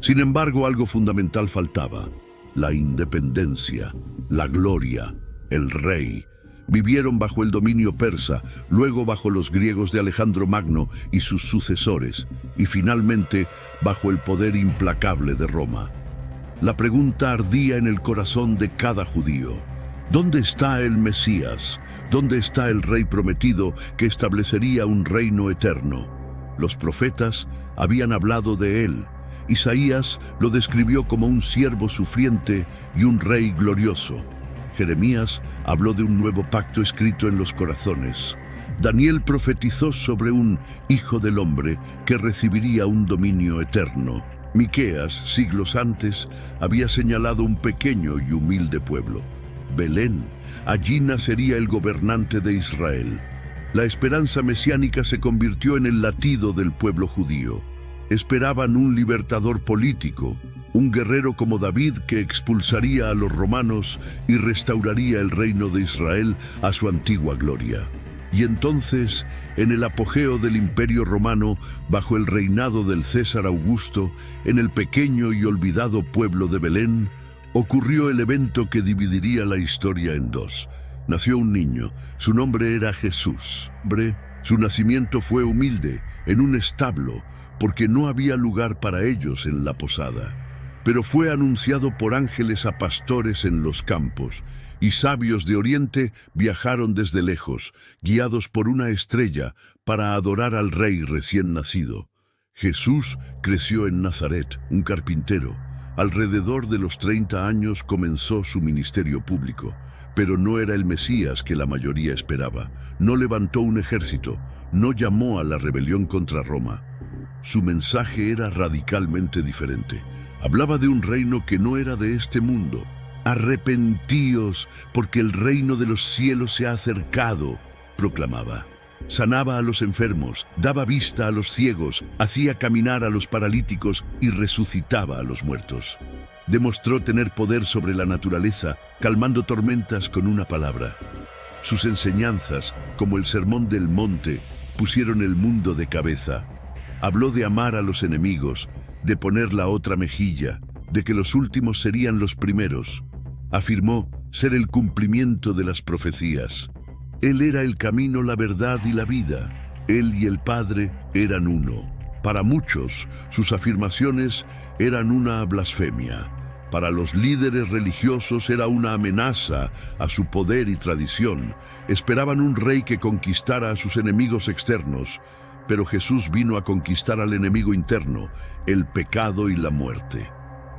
Sin embargo, algo fundamental faltaba: la independencia, la gloria, el rey. Vivieron bajo el dominio persa, luego bajo los griegos de Alejandro Magno y sus sucesores, y finalmente bajo el poder implacable de Roma. La pregunta ardía en el corazón de cada judío: ¿dónde está el Mesías? ¿Dónde está el Rey prometido que establecería un reino eterno? Los profetas habían hablado de él. Isaías lo describió como un siervo sufriente y un rey glorioso. Jeremías habló de un nuevo pacto escrito en los corazones. Daniel profetizó sobre un hijo del hombre que recibiría un dominio eterno. Miqueas, siglos antes, había señalado un pequeño y humilde pueblo, Belén. Allí nacería el gobernante de Israel. La esperanza mesiánica se convirtió en el latido del pueblo judío. Esperaban un libertador político, un guerrero como David que expulsaría a los romanos y restauraría el reino de Israel a su antigua gloria. Y entonces, en el apogeo del Imperio Romano, bajo el reinado del César Augusto, en el pequeño y olvidado pueblo de Belén, ocurrió el evento que dividiría la historia en dos. Nació un niño, su nombre era Jesús. Su nacimiento fue humilde, en un establo, porque no había lugar para ellos en la posada. Pero fue anunciado por ángeles a pastores en los campos, y sabios de Oriente viajaron desde lejos, guiados por una estrella, para adorar al rey recién nacido. Jesús creció en Nazaret, un carpintero. Alrededor de los 30 años comenzó su ministerio público, pero no era el Mesías que la mayoría esperaba. No levantó un ejército, no llamó a la rebelión contra Roma. Su mensaje era radicalmente diferente. Hablaba de un reino que no era de este mundo. «Arrepentíos, porque el reino de los cielos se ha acercado», proclamaba. Sanaba a los enfermos, daba vista a los ciegos, hacía caminar a los paralíticos y resucitaba a los muertos. Demostró tener poder sobre la naturaleza, calmando tormentas con una palabra. Sus enseñanzas, como el Sermón del Monte, pusieron el mundo de cabeza. Habló de amar a los enemigos, de poner la otra mejilla, de que los últimos serían los primeros. Afirmó ser el cumplimiento de las profecías. Él era el camino, la verdad y la vida. Él y el Padre eran uno. Para muchos, sus afirmaciones eran una blasfemia. Para los líderes religiosos era una amenaza a su poder y tradición. Esperaban un rey que conquistara a sus enemigos externos. Pero Jesús vino a conquistar al enemigo interno, el pecado y la muerte.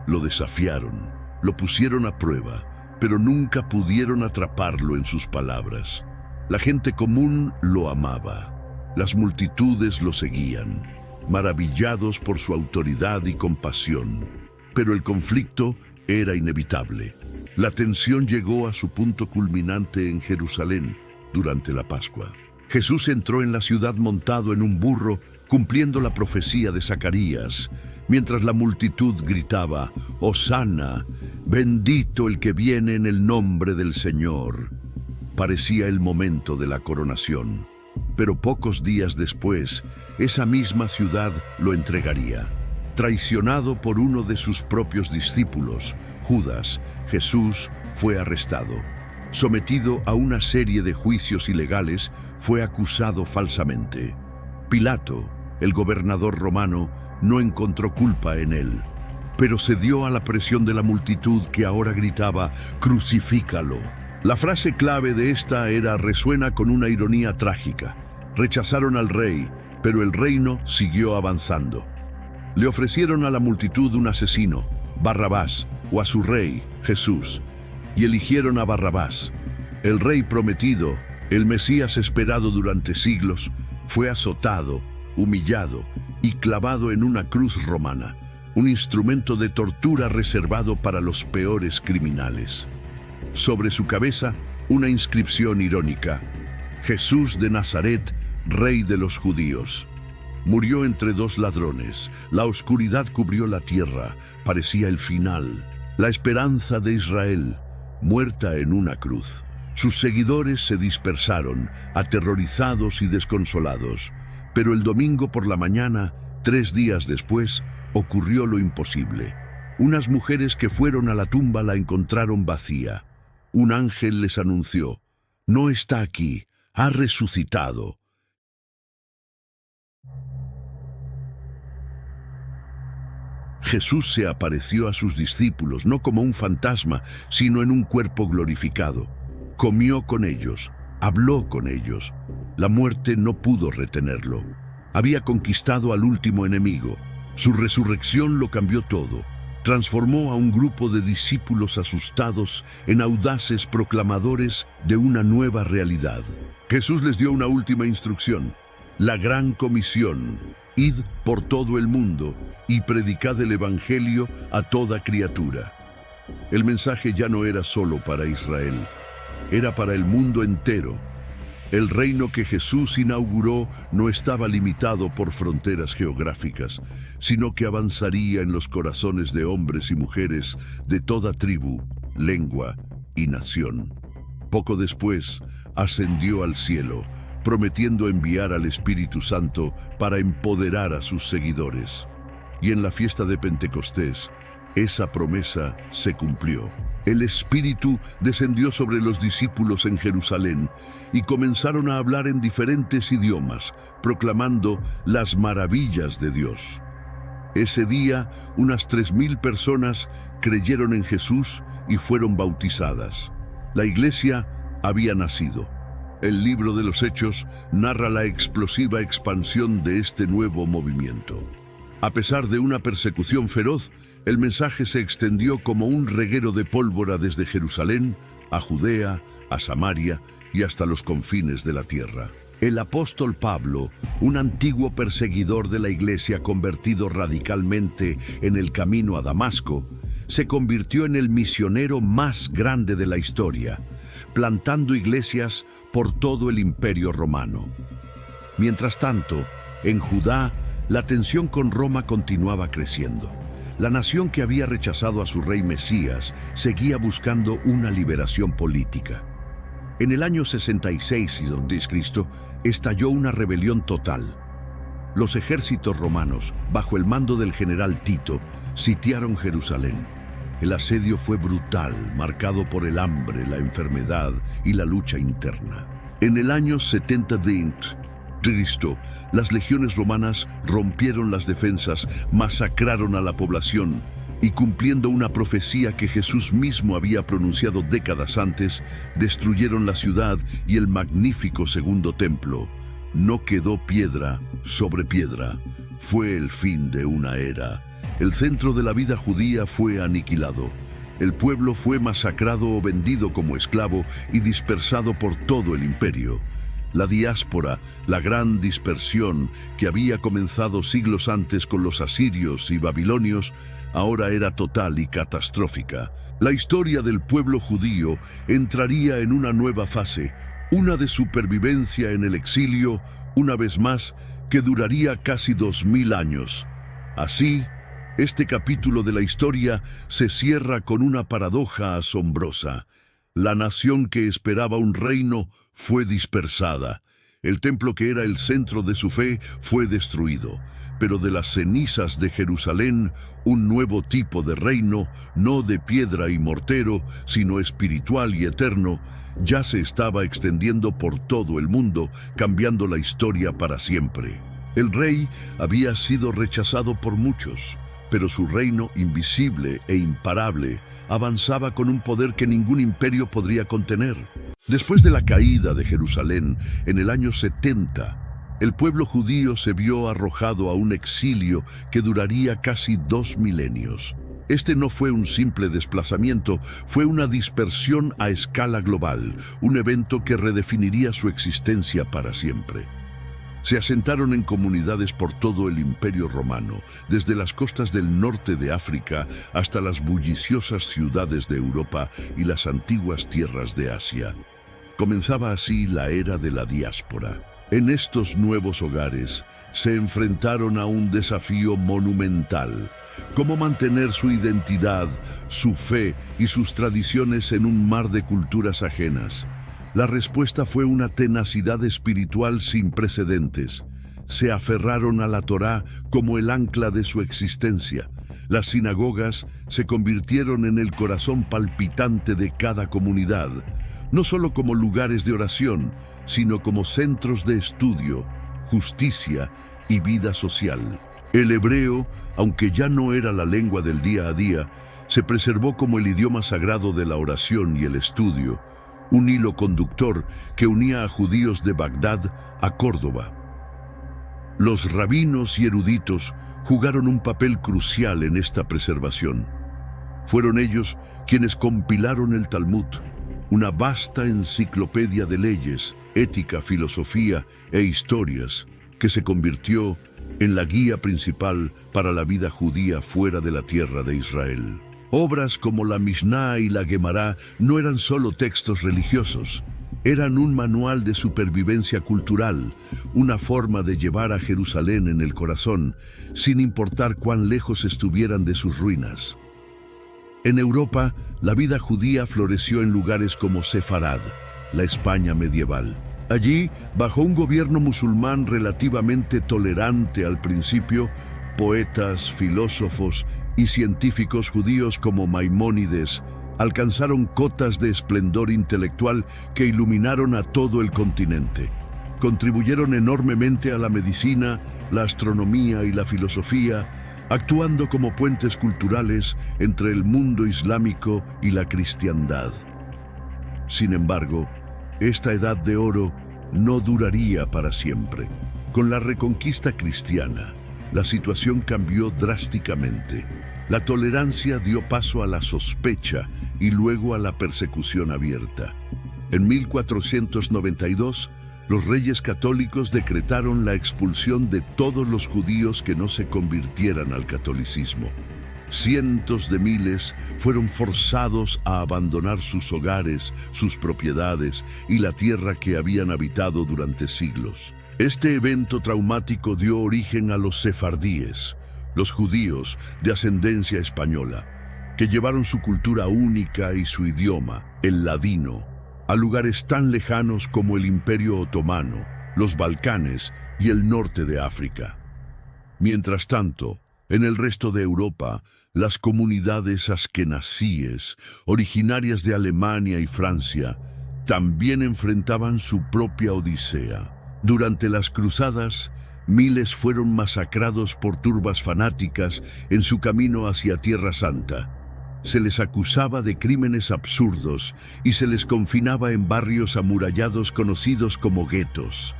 Lo desafiaron, lo pusieron a prueba, pero nunca pudieron atraparlo en sus palabras. La gente común lo amaba. Las multitudes lo seguían, maravillados por su autoridad y compasión. Pero el conflicto era inevitable. La tensión llegó a su punto culminante en Jerusalén durante la Pascua. Jesús entró en la ciudad montado en un burro, cumpliendo la profecía de Zacarías, mientras la multitud gritaba: «Hosana, bendito el que viene en el nombre del Señor». Parecía el momento de la coronación, pero pocos días después, esa misma ciudad lo entregaría. Traicionado por uno de sus propios discípulos, Judas, Jesús fue arrestado. Sometido a una serie de juicios ilegales, fue acusado falsamente. Pilato, el gobernador romano, no encontró culpa en él, pero cedió a la presión de la multitud que ahora gritaba: «¡Crucifícalo!». La frase clave de esta era resuena con una ironía trágica. Rechazaron al rey, pero el reino siguió avanzando. Le ofrecieron a la multitud un asesino, Barrabás, o a su rey, Jesús, y eligieron a Barrabás. El rey prometido, el Mesías esperado durante siglos, fue azotado, humillado y clavado en una cruz romana, un instrumento de tortura reservado para los peores criminales. Sobre su cabeza, una inscripción irónica: «Jesús de Nazaret, Rey de los Judíos». Murió entre dos ladrones. La oscuridad cubrió la tierra. Parecía el final. La esperanza de Israel, muerta en una cruz. Sus seguidores se dispersaron, aterrorizados y desconsolados. Pero el domingo por la mañana, 3 días después, ocurrió lo imposible. Unas mujeres que fueron a la tumba la encontraron vacía. Un ángel les anunció: «No está aquí, ha resucitado». Jesús se apareció a sus discípulos no como un fantasma, sino en un cuerpo glorificado. Comió con ellos, habló con ellos. La muerte no pudo retenerlo. Había conquistado al último enemigo. Su resurrección lo cambió todo. Transformó a un grupo de discípulos asustados en audaces proclamadores de una nueva realidad. Jesús les dio una última instrucción: la gran comisión: id por todo el mundo y predicad el Evangelio a toda criatura. El mensaje ya no era solo para Israel, era para el mundo entero. El reino que Jesús inauguró no estaba limitado por fronteras geográficas, sino que avanzaría en los corazones de hombres y mujeres de toda tribu, lengua y nación. Poco después, ascendió al cielo, prometiendo enviar al Espíritu Santo para empoderar a sus seguidores. Y en la fiesta de Pentecostés, esa promesa se cumplió. El Espíritu descendió sobre los discípulos en Jerusalén y comenzaron a hablar en diferentes idiomas, proclamando las maravillas de Dios. Ese día, unas 3.000 personas creyeron en Jesús y fueron bautizadas. La iglesia había nacido. El libro de los Hechos narra la explosiva expansión de este nuevo movimiento. A pesar de una persecución feroz, el mensaje se extendió como un reguero de pólvora desde Jerusalén a Judea, a Samaria y hasta los confines de la tierra. El apóstol Pablo, un antiguo perseguidor de la iglesia convertido radicalmente en el camino a Damasco, se convirtió en el misionero más grande de la historia, plantando iglesias por todo el Imperio Romano. Mientras tanto, en Judá, la tensión con Roma continuaba creciendo. La nación que había rechazado a su rey Mesías seguía buscando una liberación política. En el año 66 a.C. estalló una rebelión total. Los ejércitos romanos, bajo el mando del general Tito, sitiaron Jerusalén. El asedio fue brutal, marcado por el hambre, la enfermedad y la lucha interna. En el año 70 de Cristo, las legiones romanas rompieron las defensas, masacraron a la población y, cumpliendo una profecía que Jesús mismo había pronunciado décadas antes, destruyeron la ciudad y el magnífico segundo templo. No quedó piedra sobre piedra. Fue el fin de una era. El centro de la vida judía fue aniquilado. El pueblo fue masacrado o vendido como esclavo y dispersado por todo el imperio. La diáspora, la gran dispersión que había comenzado siglos antes con los asirios y babilonios, ahora era total y catastrófica. La historia del pueblo judío entraría en una nueva fase, una de supervivencia en el exilio, una vez más, que duraría casi 2000 años. Así, este capítulo de la historia se cierra con una paradoja asombrosa. La nación que esperaba un reino fue dispersada. El templo que era el centro de su fe fue destruido. Pero de las cenizas de Jerusalén, un nuevo tipo de reino, no de piedra y mortero, sino espiritual y eterno, ya se estaba extendiendo por todo el mundo, cambiando la historia para siempre. El rey había sido rechazado por muchos, pero su reino invisible e imparable avanzaba con un poder que ningún imperio podría contener. Después de la caída de Jerusalén, en el año 70, el pueblo judío se vio arrojado a un exilio que duraría casi 2 milenios. Este no fue un simple desplazamiento, fue una dispersión a escala global, un evento que redefiniría su existencia para siempre. Se asentaron en comunidades por todo el Imperio Romano, desde las costas del norte de África hasta las bulliciosas ciudades de Europa y las antiguas tierras de Asia. Comenzaba así la era de la diáspora. En estos nuevos hogares se enfrentaron a un desafío monumental: cómo mantener su identidad, su fe y sus tradiciones en un mar de culturas ajenas. La respuesta fue una tenacidad espiritual sin precedentes. Se aferraron a la Torá como el ancla de su existencia. Las sinagogas se convirtieron en el corazón palpitante de cada comunidad, no solo como lugares de oración, sino como centros de estudio, justicia y vida social. El hebreo, aunque ya no era la lengua del día a día, se preservó como el idioma sagrado de la oración y el estudio, un hilo conductor que unía a judíos de Bagdad a Córdoba. Los rabinos y eruditos jugaron un papel crucial en esta preservación. Fueron ellos quienes compilaron el Talmud, una vasta enciclopedia de leyes, ética, filosofía e historias que se convirtió en la guía principal para la vida judía fuera de la tierra de Israel. Obras como la Mishnah y la Gemara no eran solo textos religiosos, eran un manual de supervivencia cultural, una forma de llevar a Jerusalén en el corazón, sin importar cuán lejos estuvieran de sus ruinas. En Europa, la vida judía floreció en lugares como Sefarad, la España medieval. Allí, bajo un gobierno musulmán relativamente tolerante al principio, poetas, filósofos y científicos judíos como Maimónides alcanzaron cotas de esplendor intelectual que iluminaron a todo el continente. Contribuyeron enormemente a la medicina, la astronomía y la filosofía, actuando como puentes culturales entre el mundo islámico y la cristiandad. Sin embargo, esta edad de oro no duraría para siempre. Con la reconquista cristiana, la situación cambió drásticamente. La tolerancia dio paso a la sospecha y luego a la persecución abierta. En 1492, los reyes católicos decretaron la expulsión de todos los judíos que no se convirtieran al catolicismo. Cientos de miles fueron forzados a abandonar sus hogares, sus propiedades y la tierra que habían habitado durante siglos. Este evento traumático dio origen a los sefardíes, los judíos de ascendencia española, que llevaron su cultura única y su idioma, el ladino, a lugares tan lejanos como el Imperio Otomano, los Balcanes y el norte de África. Mientras tanto, en el resto de Europa, las comunidades askenazíes, originarias de Alemania y Francia, también enfrentaban su propia odisea. Durante las cruzadas, miles fueron masacrados por turbas fanáticas en su camino hacia Tierra Santa. Se les acusaba de crímenes absurdos y se les confinaba en barrios amurallados conocidos como guetos.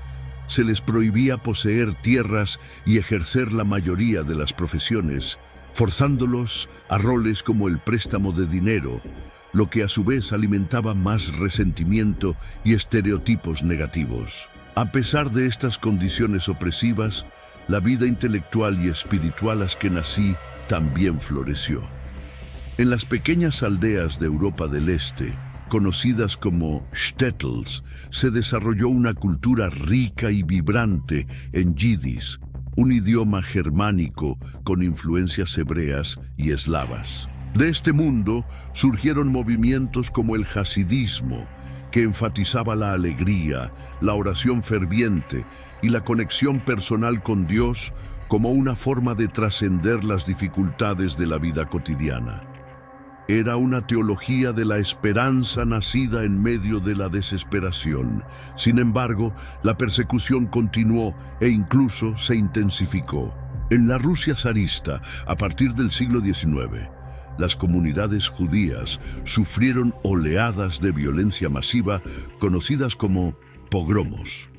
Se les prohibía poseer tierras y ejercer la mayoría de las profesiones, forzándolos a roles como el préstamo de dinero, lo que a su vez alimentaba más resentimiento y estereotipos negativos. A pesar de estas condiciones opresivas, la vida intelectual y espiritual askenazí también floreció. En las pequeñas aldeas de Europa del Este, conocidas como shtetls, se desarrolló una cultura rica y vibrante en yidis, un idioma germánico con influencias hebreas y eslavas. De este mundo surgieron movimientos como el hasidismo, que enfatizaba la alegría, la oración ferviente y la conexión personal con Dios como una forma de trascender las dificultades de la vida cotidiana. Era una teología de la esperanza nacida en medio de la desesperación. Sin embargo, la persecución continuó e incluso se intensificó. En la Rusia zarista, a partir del siglo XIX, las comunidades judías sufrieron oleadas de violencia masiva conocidas como pogromos.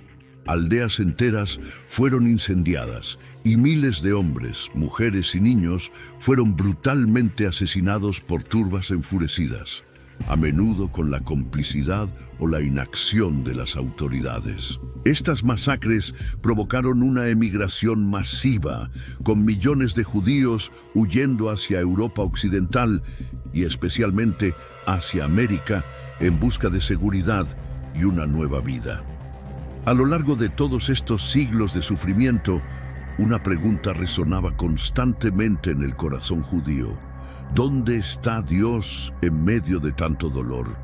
Aldeas enteras fueron incendiadas y miles de hombres, mujeres y niños fueron brutalmente asesinados por turbas enfurecidas, a menudo con la complicidad o la inacción de las autoridades. Estas masacres provocaron una emigración masiva, con millones de judíos huyendo hacia Europa Occidental y especialmente hacia América en busca de seguridad y una nueva vida. A lo largo de todos estos siglos de sufrimiento, una pregunta resonaba constantemente en el corazón judío. ¿Dónde está Dios en medio de tanto dolor?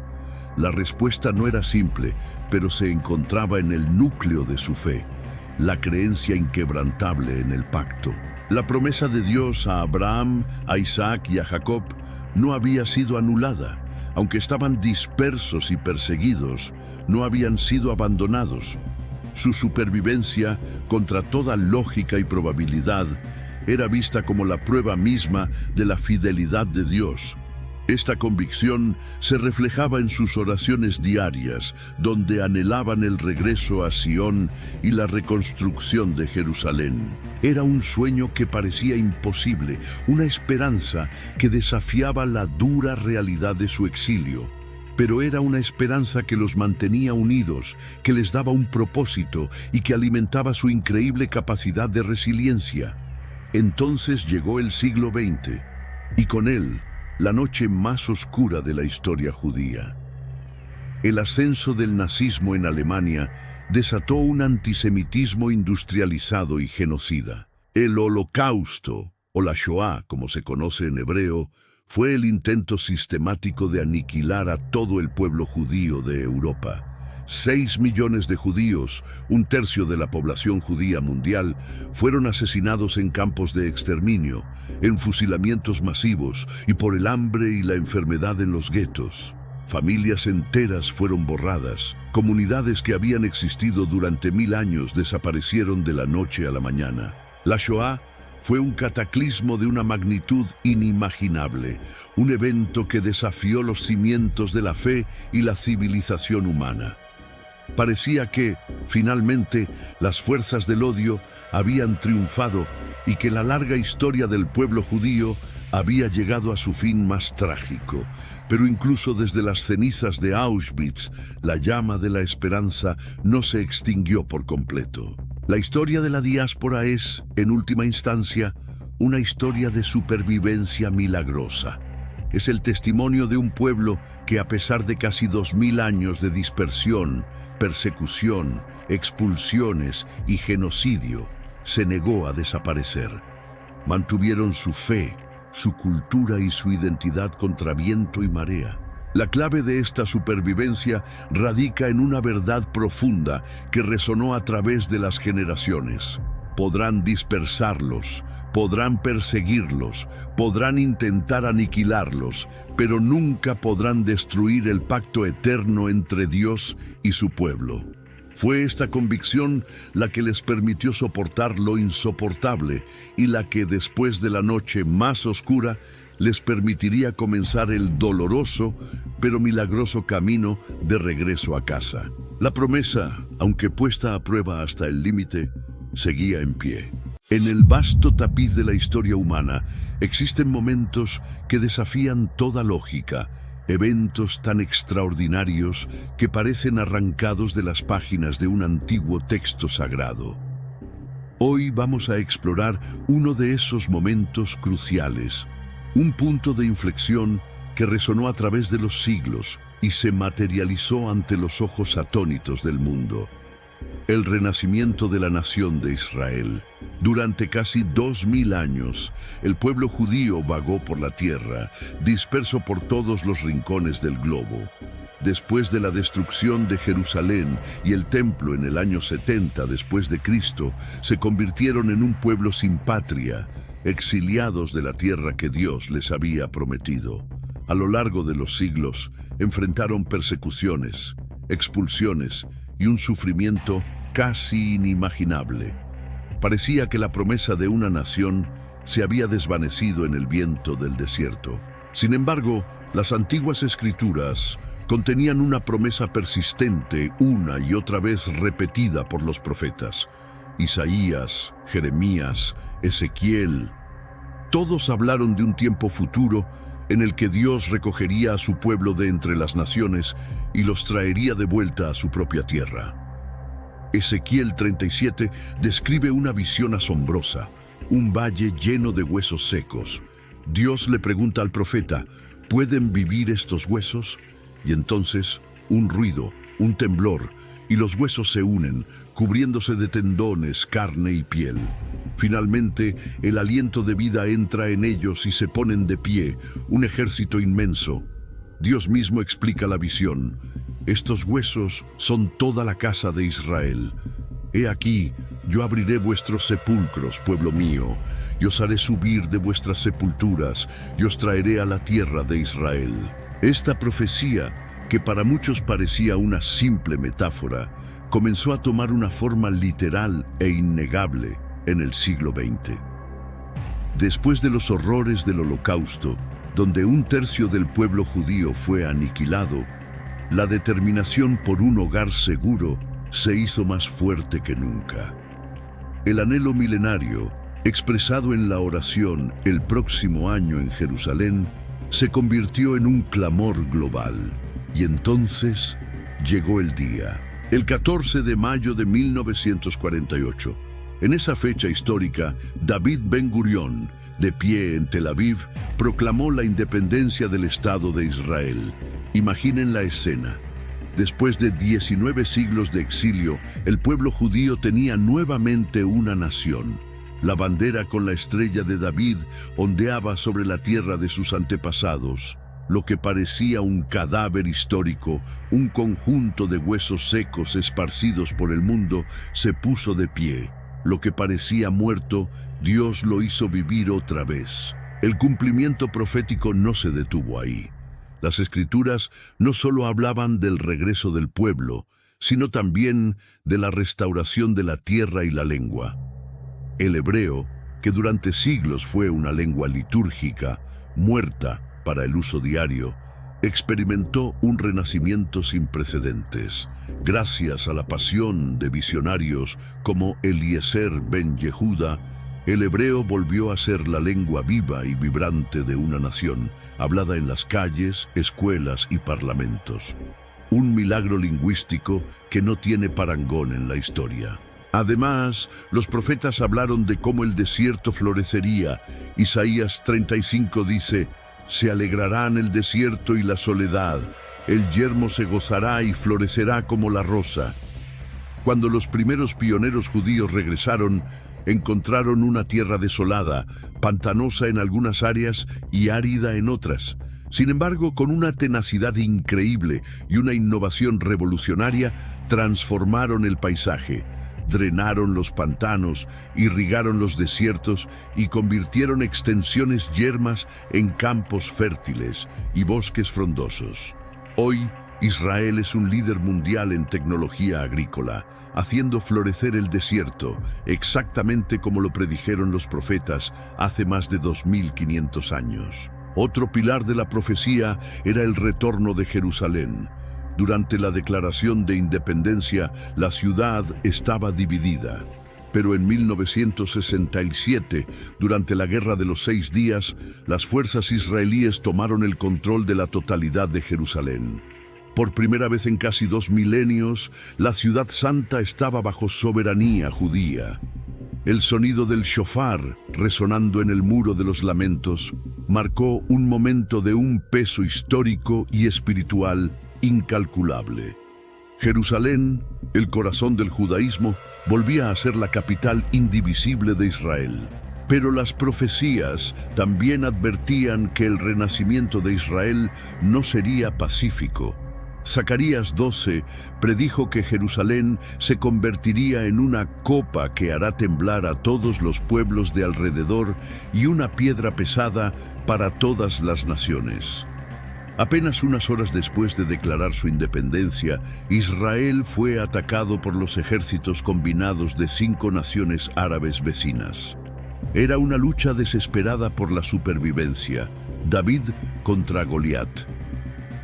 La respuesta no era simple, pero se encontraba en el núcleo de su fe, la creencia inquebrantable en el pacto. La promesa de Dios a Abraham, a Isaac y a Jacob no había sido anulada. Aunque estaban dispersos y perseguidos, no habían sido abandonados. Su supervivencia, contra toda lógica y probabilidad, era vista como la prueba misma de la fidelidad de Dios. Esta convicción se reflejaba en sus oraciones diarias, donde anhelaban el regreso a Sión y la reconstrucción de Jerusalén. Era un sueño que parecía imposible, una esperanza que desafiaba la dura realidad de su exilio. Pero era una esperanza que los mantenía unidos, que les daba un propósito y que alimentaba su increíble capacidad de resiliencia. Entonces llegó el siglo XX, y con él, la noche más oscura de la historia judía. El ascenso del nazismo en Alemania desató un antisemitismo industrializado y genocida. El Holocausto, o la Shoah, como se conoce en hebreo, fue el intento sistemático de aniquilar a todo el pueblo judío de Europa. 6 millones de judíos, un tercio de la población judía mundial, fueron asesinados en campos de exterminio, en fusilamientos masivos y por el hambre y la enfermedad en los guetos. Familias enteras fueron borradas. Comunidades que habían existido durante 1000 años desaparecieron de la noche a la mañana. La Shoah fue un cataclismo de una magnitud inimaginable, un evento que desafió los cimientos de la fe y la civilización humana. Parecía que, finalmente, las fuerzas del odio habían triunfado y que la larga historia del pueblo judío había llegado a su fin más trágico. Pero incluso desde las cenizas de Auschwitz, la llama de la esperanza no se extinguió por completo. La historia de la diáspora es, en última instancia, una historia de supervivencia milagrosa. Es el testimonio de un pueblo que, a pesar de casi 2000 años de dispersión, persecución, expulsiones y genocidio, se negó a desaparecer. Mantuvieron su fe, su cultura y su identidad contra viento y marea. La clave de esta supervivencia radica en una verdad profunda que resonó a través de las generaciones. Podrán dispersarlos, podrán perseguirlos, podrán intentar aniquilarlos, pero nunca podrán destruir el pacto eterno entre Dios y su pueblo. Fue esta convicción la que les permitió soportar lo insoportable y la que, después de la noche más oscura, les permitiría comenzar el doloroso pero milagroso camino de regreso a casa. La promesa, aunque puesta a prueba hasta el límite, seguía en pie. En el vasto tapiz de la historia humana existen momentos que desafían toda lógica, eventos tan extraordinarios que parecen arrancados de las páginas de un antiguo texto sagrado. Hoy vamos a explorar uno de esos momentos cruciales, un punto de inflexión que resonó a través de los siglos y se materializó ante los ojos atónitos del mundo. El renacimiento de la nación de Israel. Durante casi 2000 años, el pueblo judío vagó por la tierra, disperso por todos los rincones del globo. Después de la destrucción de Jerusalén y el templo en el año 70 después de Cristo, se convirtieron en un pueblo sin patria, exiliados de la tierra que Dios les había prometido. A lo largo de los siglos, enfrentaron persecuciones, expulsiones y un sufrimiento casi inimaginable. Parecía que la promesa de una nación se había desvanecido en el viento del desierto. Sin embargo, las antiguas escrituras contenían una promesa persistente, una y otra vez repetida por los profetas. Isaías, Jeremías, Ezequiel, todos hablaron de un tiempo futuro en el que Dios recogería a su pueblo de entre las naciones y los traería de vuelta a su propia tierra. Ezequiel 37 describe una visión asombrosa, un valle lleno de huesos secos. Dios le pregunta al profeta, ¿pueden vivir estos huesos? Y entonces, un ruido, un temblor y los huesos se unen, cubriéndose de tendones, carne y piel. Finalmente, el aliento de vida entra en ellos y se ponen de pie, un ejército inmenso. Dios mismo explica la visión. Estos huesos son toda la casa de Israel. He aquí, yo abriré vuestros sepulcros, pueblo mío, y os haré subir de vuestras sepulturas, y os traeré a la tierra de Israel. Esta profecía, que para muchos parecía una simple metáfora, comenzó a tomar una forma literal e innegable en el siglo XX. Después de los horrores del Holocausto, donde 1/3 del pueblo judío fue aniquilado, la determinación por un hogar seguro se hizo más fuerte que nunca. El anhelo milenario, expresado en la oración el próximo año en Jerusalén, se convirtió en un clamor global. Y entonces llegó el día, el 14 de mayo de 1948. En esa fecha histórica, David Ben-Gurión, de pie en Tel Aviv, proclamó la independencia del Estado de Israel. Imaginen la escena. Después de 19 siglos de exilio, el pueblo judío tenía nuevamente una nación. La bandera con la estrella de David ondeaba sobre la tierra de sus antepasados. Lo que parecía un cadáver histórico, un conjunto de huesos secos esparcidos por el mundo, se puso de pie. Lo que parecía muerto, Dios lo hizo vivir otra vez. El cumplimiento profético no se detuvo ahí. Las Escrituras no solo hablaban del regreso del pueblo, sino también de la restauración de la tierra y la lengua. El hebreo, que durante siglos fue una lengua litúrgica, muerta para el uso diario, experimentó un renacimiento sin precedentes. Gracias a la pasión de visionarios como Eliezer ben Yehuda, el hebreo volvió a ser la lengua viva y vibrante de una nación, hablada en las calles, escuelas y parlamentos. Un milagro lingüístico que no tiene parangón en la historia. Además, los profetas hablaron de cómo el desierto florecería. Isaías 35 dice: «Se alegrarán el desierto y la soledad, el yermo se gozará y florecerá como la rosa». Cuando los primeros pioneros judíos regresaron, encontraron una tierra desolada, pantanosa en algunas áreas y árida en otras. Sin embargo, con una tenacidad increíble y una innovación revolucionaria, transformaron el paisaje. Drenaron los pantanos, irrigaron los desiertos y convirtieron extensiones yermas en campos fértiles y bosques frondosos. Hoy, Israel es un líder mundial en tecnología agrícola, haciendo florecer el desierto, exactamente como lo predijeron los profetas hace más de 2500 años. Otro pilar de la profecía era el retorno de Jerusalén. Durante la declaración de independencia, la ciudad estaba dividida. Pero en 1967, durante la Guerra de los 6 días, las fuerzas israelíes tomaron el control de la totalidad de Jerusalén. Por primera vez en casi 2 milenios, la ciudad santa estaba bajo soberanía judía. El sonido del shofar, resonando en el muro de los lamentos, marcó un momento de un peso histórico y espiritual incalculable. Jerusalén, el corazón del judaísmo, volvía a ser la capital indivisible de Israel. Pero las profecías también advertían que el renacimiento de Israel no sería pacífico. Zacarías 12 predijo que Jerusalén se convertiría en una copa que hará temblar a todos los pueblos de alrededor y una piedra pesada para todas las naciones. Apenas unas horas después de declarar su independencia, Israel fue atacado por los ejércitos combinados de 5 naciones árabes vecinas. Era una lucha desesperada por la supervivencia, David contra Goliat.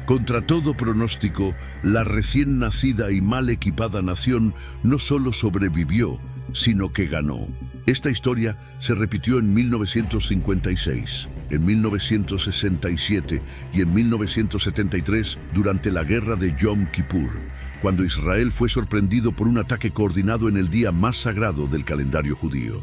Contra todo pronóstico, la recién nacida y mal equipada nación no solo sobrevivió, sino que ganó. Esta historia se repitió en 1956, en 1967 y en 1973 durante la guerra de Yom Kippur, cuando Israel fue sorprendido por un ataque coordinado en el día más sagrado del calendario judío.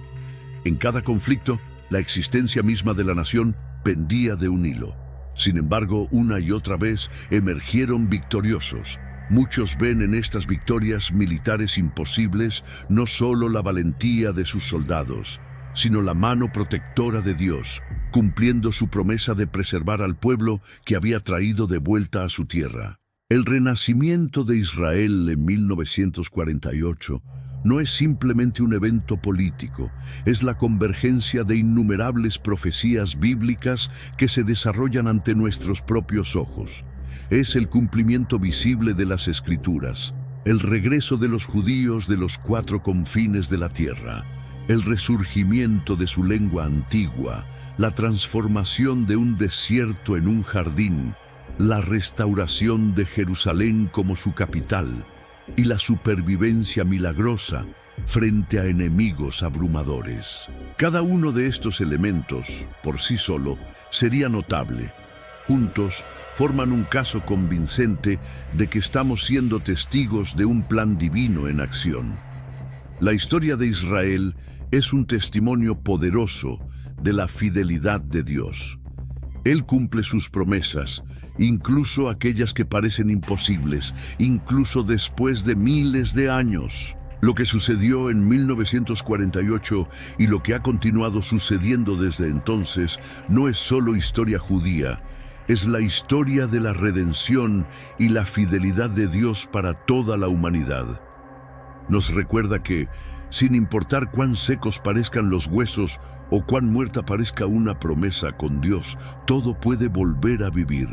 En cada conflicto, la existencia misma de la nación pendía de un hilo. Sin embargo, una y otra vez emergieron victoriosos. Muchos ven en estas victorias militares imposibles no solo la valentía de sus soldados, sino la mano protectora de Dios, cumpliendo su promesa de preservar al pueblo que había traído de vuelta a su tierra. El renacimiento de Israel en 1948 no es simplemente un evento político, es la convergencia de innumerables profecías bíblicas que se desarrollan ante nuestros propios ojos. Es el cumplimiento visible de las Escrituras, el regreso de los judíos de los cuatro confines de la tierra, el resurgimiento de su lengua antigua, la transformación de un desierto en un jardín, la restauración de Jerusalén como su capital y la supervivencia milagrosa frente a enemigos abrumadores. Cada uno de estos elementos, por sí solo, sería notable. Juntos, forman un caso convincente de que estamos siendo testigos de un plan divino en acción. La historia de Israel es un testimonio poderoso de la fidelidad de Dios. Él cumple sus promesas, incluso aquellas que parecen imposibles, incluso después de miles de años. Lo que sucedió en 1948 y lo que ha continuado sucediendo desde entonces no es solo historia judía, es la historia de la redención y la fidelidad de Dios para toda la humanidad. Nos recuerda que, sin importar cuán secos parezcan los huesos o cuán muerta parezca una promesa con Dios, todo puede volver a vivir.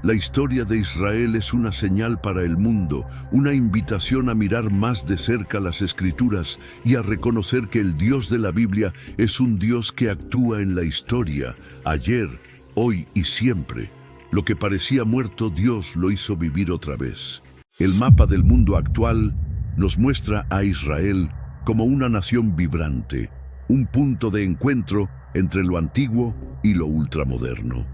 La historia de Israel es una señal para el mundo, una invitación a mirar más de cerca las Escrituras y a reconocer que el Dios de la Biblia es un Dios que actúa en la historia, ayer, hoy y siempre. Lo que parecía muerto, Dios lo hizo vivir otra vez. El mapa del mundo actual nos muestra a Israel como una nación vibrante, un punto de encuentro entre lo antiguo y lo ultramoderno.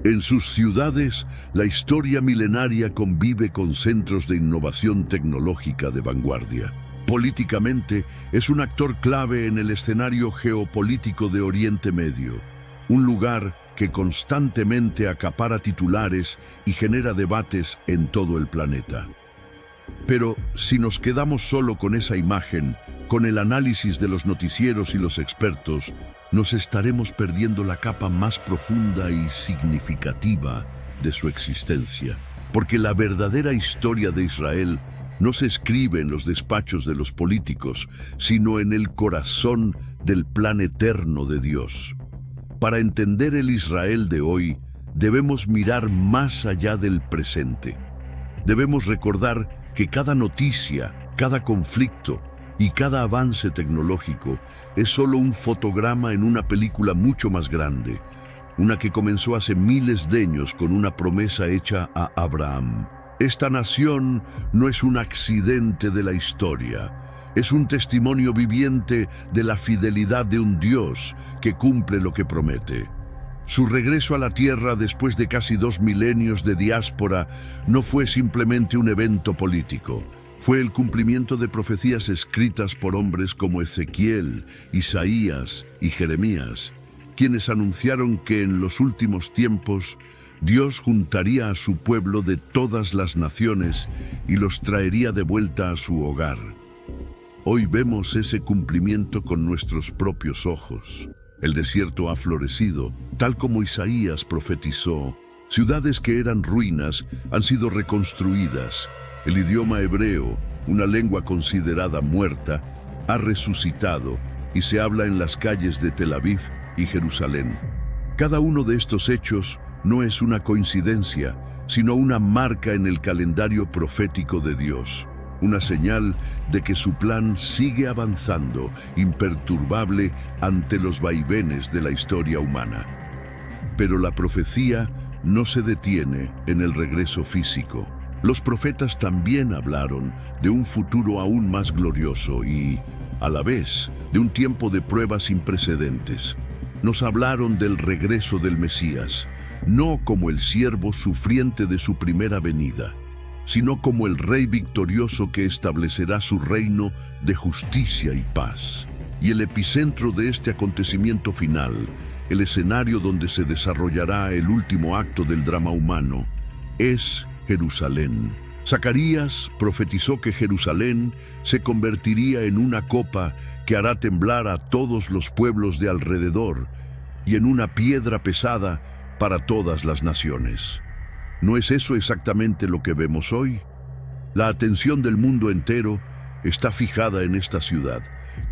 En sus ciudades, la historia milenaria convive con centros de innovación tecnológica de vanguardia. Políticamente, es un actor clave en el escenario geopolítico de Oriente Medio, un lugar que constantemente acapara titulares y genera debates en todo el planeta. Pero si nos quedamos solo con esa imagen, con el análisis de los noticieros y los expertos, nos estaremos perdiendo la capa más profunda y significativa de su existencia. Porque la verdadera historia de Israel no se escribe en los despachos de los políticos, sino en el corazón del plan eterno de Dios. Para entender el Israel de hoy, debemos mirar más allá del presente. Debemos recordar que cada noticia, cada conflicto y cada avance tecnológico es solo un fotograma en una película mucho más grande, una que comenzó hace miles de años con una promesa hecha a Abraham. Esta nación no es un accidente de la historia, es un testimonio viviente de la fidelidad de un Dios que cumple lo que promete. Su regreso a la tierra después de casi 2 milenios de diáspora no fue simplemente un evento político. Fue el cumplimiento de profecías escritas por hombres como Ezequiel, Isaías y Jeremías, quienes anunciaron que en los últimos tiempos Dios juntaría a su pueblo de todas las naciones y los traería de vuelta a su hogar. Hoy vemos ese cumplimiento con nuestros propios ojos. El desierto ha florecido, tal como Isaías profetizó. Ciudades que eran ruinas han sido reconstruidas. El idioma hebreo, una lengua considerada muerta, ha resucitado y se habla en las calles de Tel Aviv y Jerusalén. Cada uno de estos hechos no es una coincidencia, sino una marca en el calendario profético de Dios. Una señal de que su plan sigue avanzando, imperturbable ante los vaivenes de la historia humana. Pero la profecía no se detiene en el regreso físico. Los profetas también hablaron de un futuro aún más glorioso y, a la vez, de un tiempo de pruebas sin precedentes. Nos hablaron del regreso del Mesías, no como el siervo sufriente de su primera venida, sino como el rey victorioso que establecerá su reino de justicia y paz. Y el epicentro de este acontecimiento final, el escenario donde se desarrollará el último acto del drama humano, es Jerusalén, Zacarías profetizó que Jerusalén se convertiría en una copa que hará temblar a todos los pueblos de alrededor y en una piedra pesada para todas las naciones. ¿No es eso exactamente lo que vemos hoy? La atención del mundo entero está fijada en esta ciudad.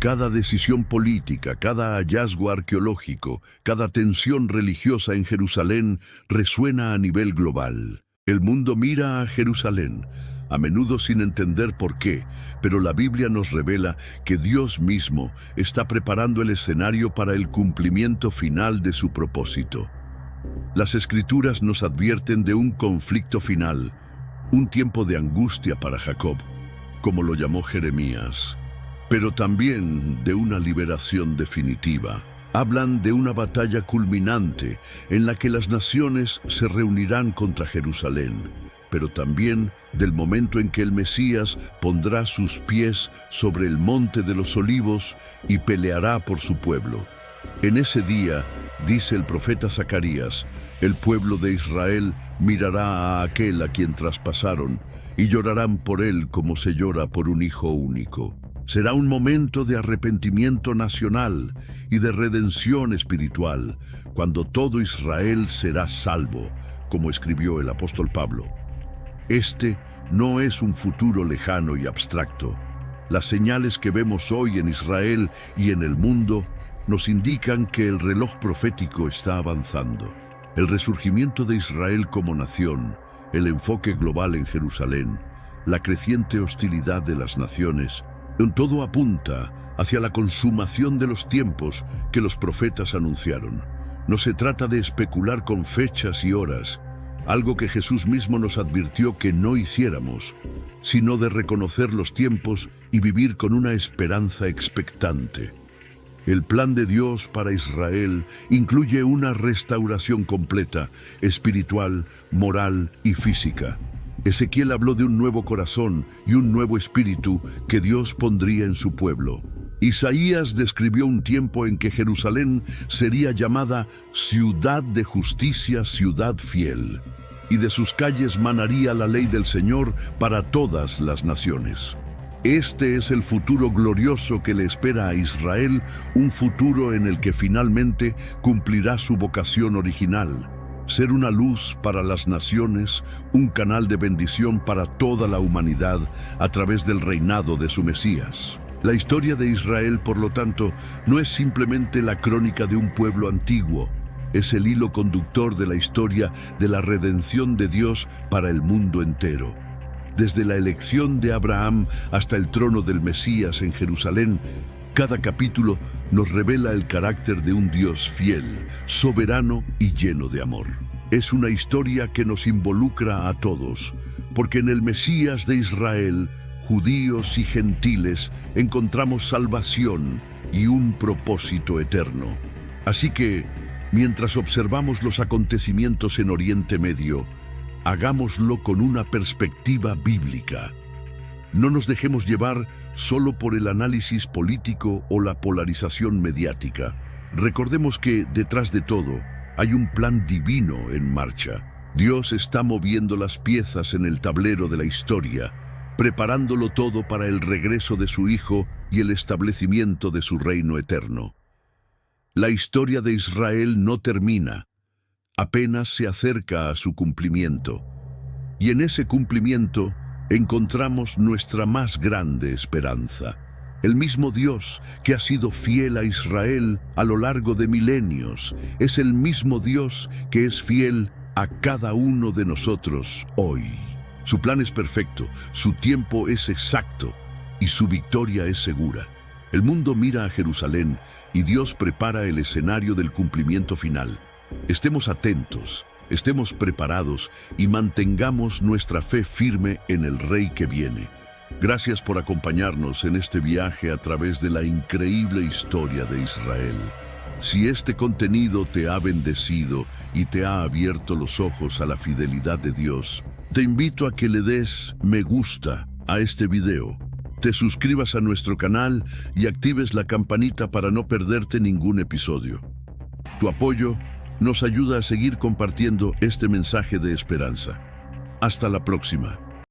Cada decisión política, cada hallazgo arqueológico, cada tensión religiosa en Jerusalén resuena a nivel global. El mundo mira a Jerusalén, a menudo sin entender por qué, pero la Biblia nos revela que Dios mismo está preparando el escenario para el cumplimiento final de su propósito. Las Escrituras nos advierten de un conflicto final, un tiempo de angustia para Jacob, como lo llamó Jeremías, pero también de una liberación definitiva. Hablan de una batalla culminante en la que las naciones se reunirán contra Jerusalén, pero también del momento en que el Mesías pondrá sus pies sobre el monte de los olivos y peleará por su pueblo. En ese día, dice el profeta Zacarías, el pueblo de Israel mirará a aquel a quien traspasaron y llorarán por él como se llora por un hijo único. Será un momento de arrepentimiento nacional y de redención espiritual, cuando todo Israel será salvo, como escribió el apóstol Pablo. Este no es un futuro lejano y abstracto. Las señales que vemos hoy en Israel y en el mundo nos indican que el reloj profético está avanzando. El resurgimiento de Israel como nación, el enfoque global en Jerusalén, la creciente hostilidad de las naciones, todo apunta hacia la consumación de los tiempos que los profetas anunciaron. No se trata de especular con fechas y horas, algo que Jesús mismo nos advirtió que no hiciéramos, sino de reconocer los tiempos y vivir con una esperanza expectante. El plan de Dios para Israel incluye una restauración completa, espiritual, moral y física. Ezequiel habló de un nuevo corazón y un nuevo espíritu que Dios pondría en su pueblo. Isaías describió un tiempo en que Jerusalén sería llamada ciudad de justicia, ciudad fiel, y de sus calles manaría la ley del Señor para todas las naciones. Este es el futuro glorioso que le espera a Israel, un futuro en el que finalmente cumplirá su vocación original: ser una luz para las naciones, un canal de bendición para toda la humanidad a través del reinado de su Mesías. La historia de Israel, por lo tanto, no es simplemente la crónica de un pueblo antiguo, es el hilo conductor de la historia de la redención de Dios para el mundo entero. Desde la elección de Abraham hasta el trono del Mesías en Jerusalén, cada capítulo nos revela el carácter de un Dios fiel, soberano y lleno de amor. Es una historia que nos involucra a todos, porque en el Mesías de Israel, judíos y gentiles, encontramos salvación y un propósito eterno. Así que, mientras observamos los acontecimientos en Oriente Medio, hagámoslo con una perspectiva bíblica. No nos dejemos llevar solo por el análisis político o la polarización mediática. Recordemos que, detrás de todo, hay un plan divino en marcha. Dios está moviendo las piezas en el tablero de la historia, preparándolo todo para el regreso de su Hijo y el establecimiento de su reino eterno. La historia de Israel no termina, apenas se acerca a su cumplimiento. Y en ese cumplimiento encontramos nuestra más grande esperanza. El mismo Dios que ha sido fiel a Israel a lo largo de milenios, es el mismo Dios que es fiel a cada uno de nosotros hoy. Su plan es perfecto, su tiempo es exacto y su victoria es segura. El mundo mira a Jerusalén y Dios prepara el escenario del cumplimiento final. Estemos atentos, estemos preparados y mantengamos nuestra fe firme en el Rey que viene. Gracias por acompañarnos en este viaje a través de la increíble historia de Israel. Si este contenido te ha bendecido y te ha abierto los ojos a la fidelidad de Dios, te invito a que le des me gusta a este video, te suscribas a nuestro canal y actives la campanita para no perderte ningún episodio. Tu apoyo nos ayuda a seguir compartiendo este mensaje de esperanza. Hasta la próxima.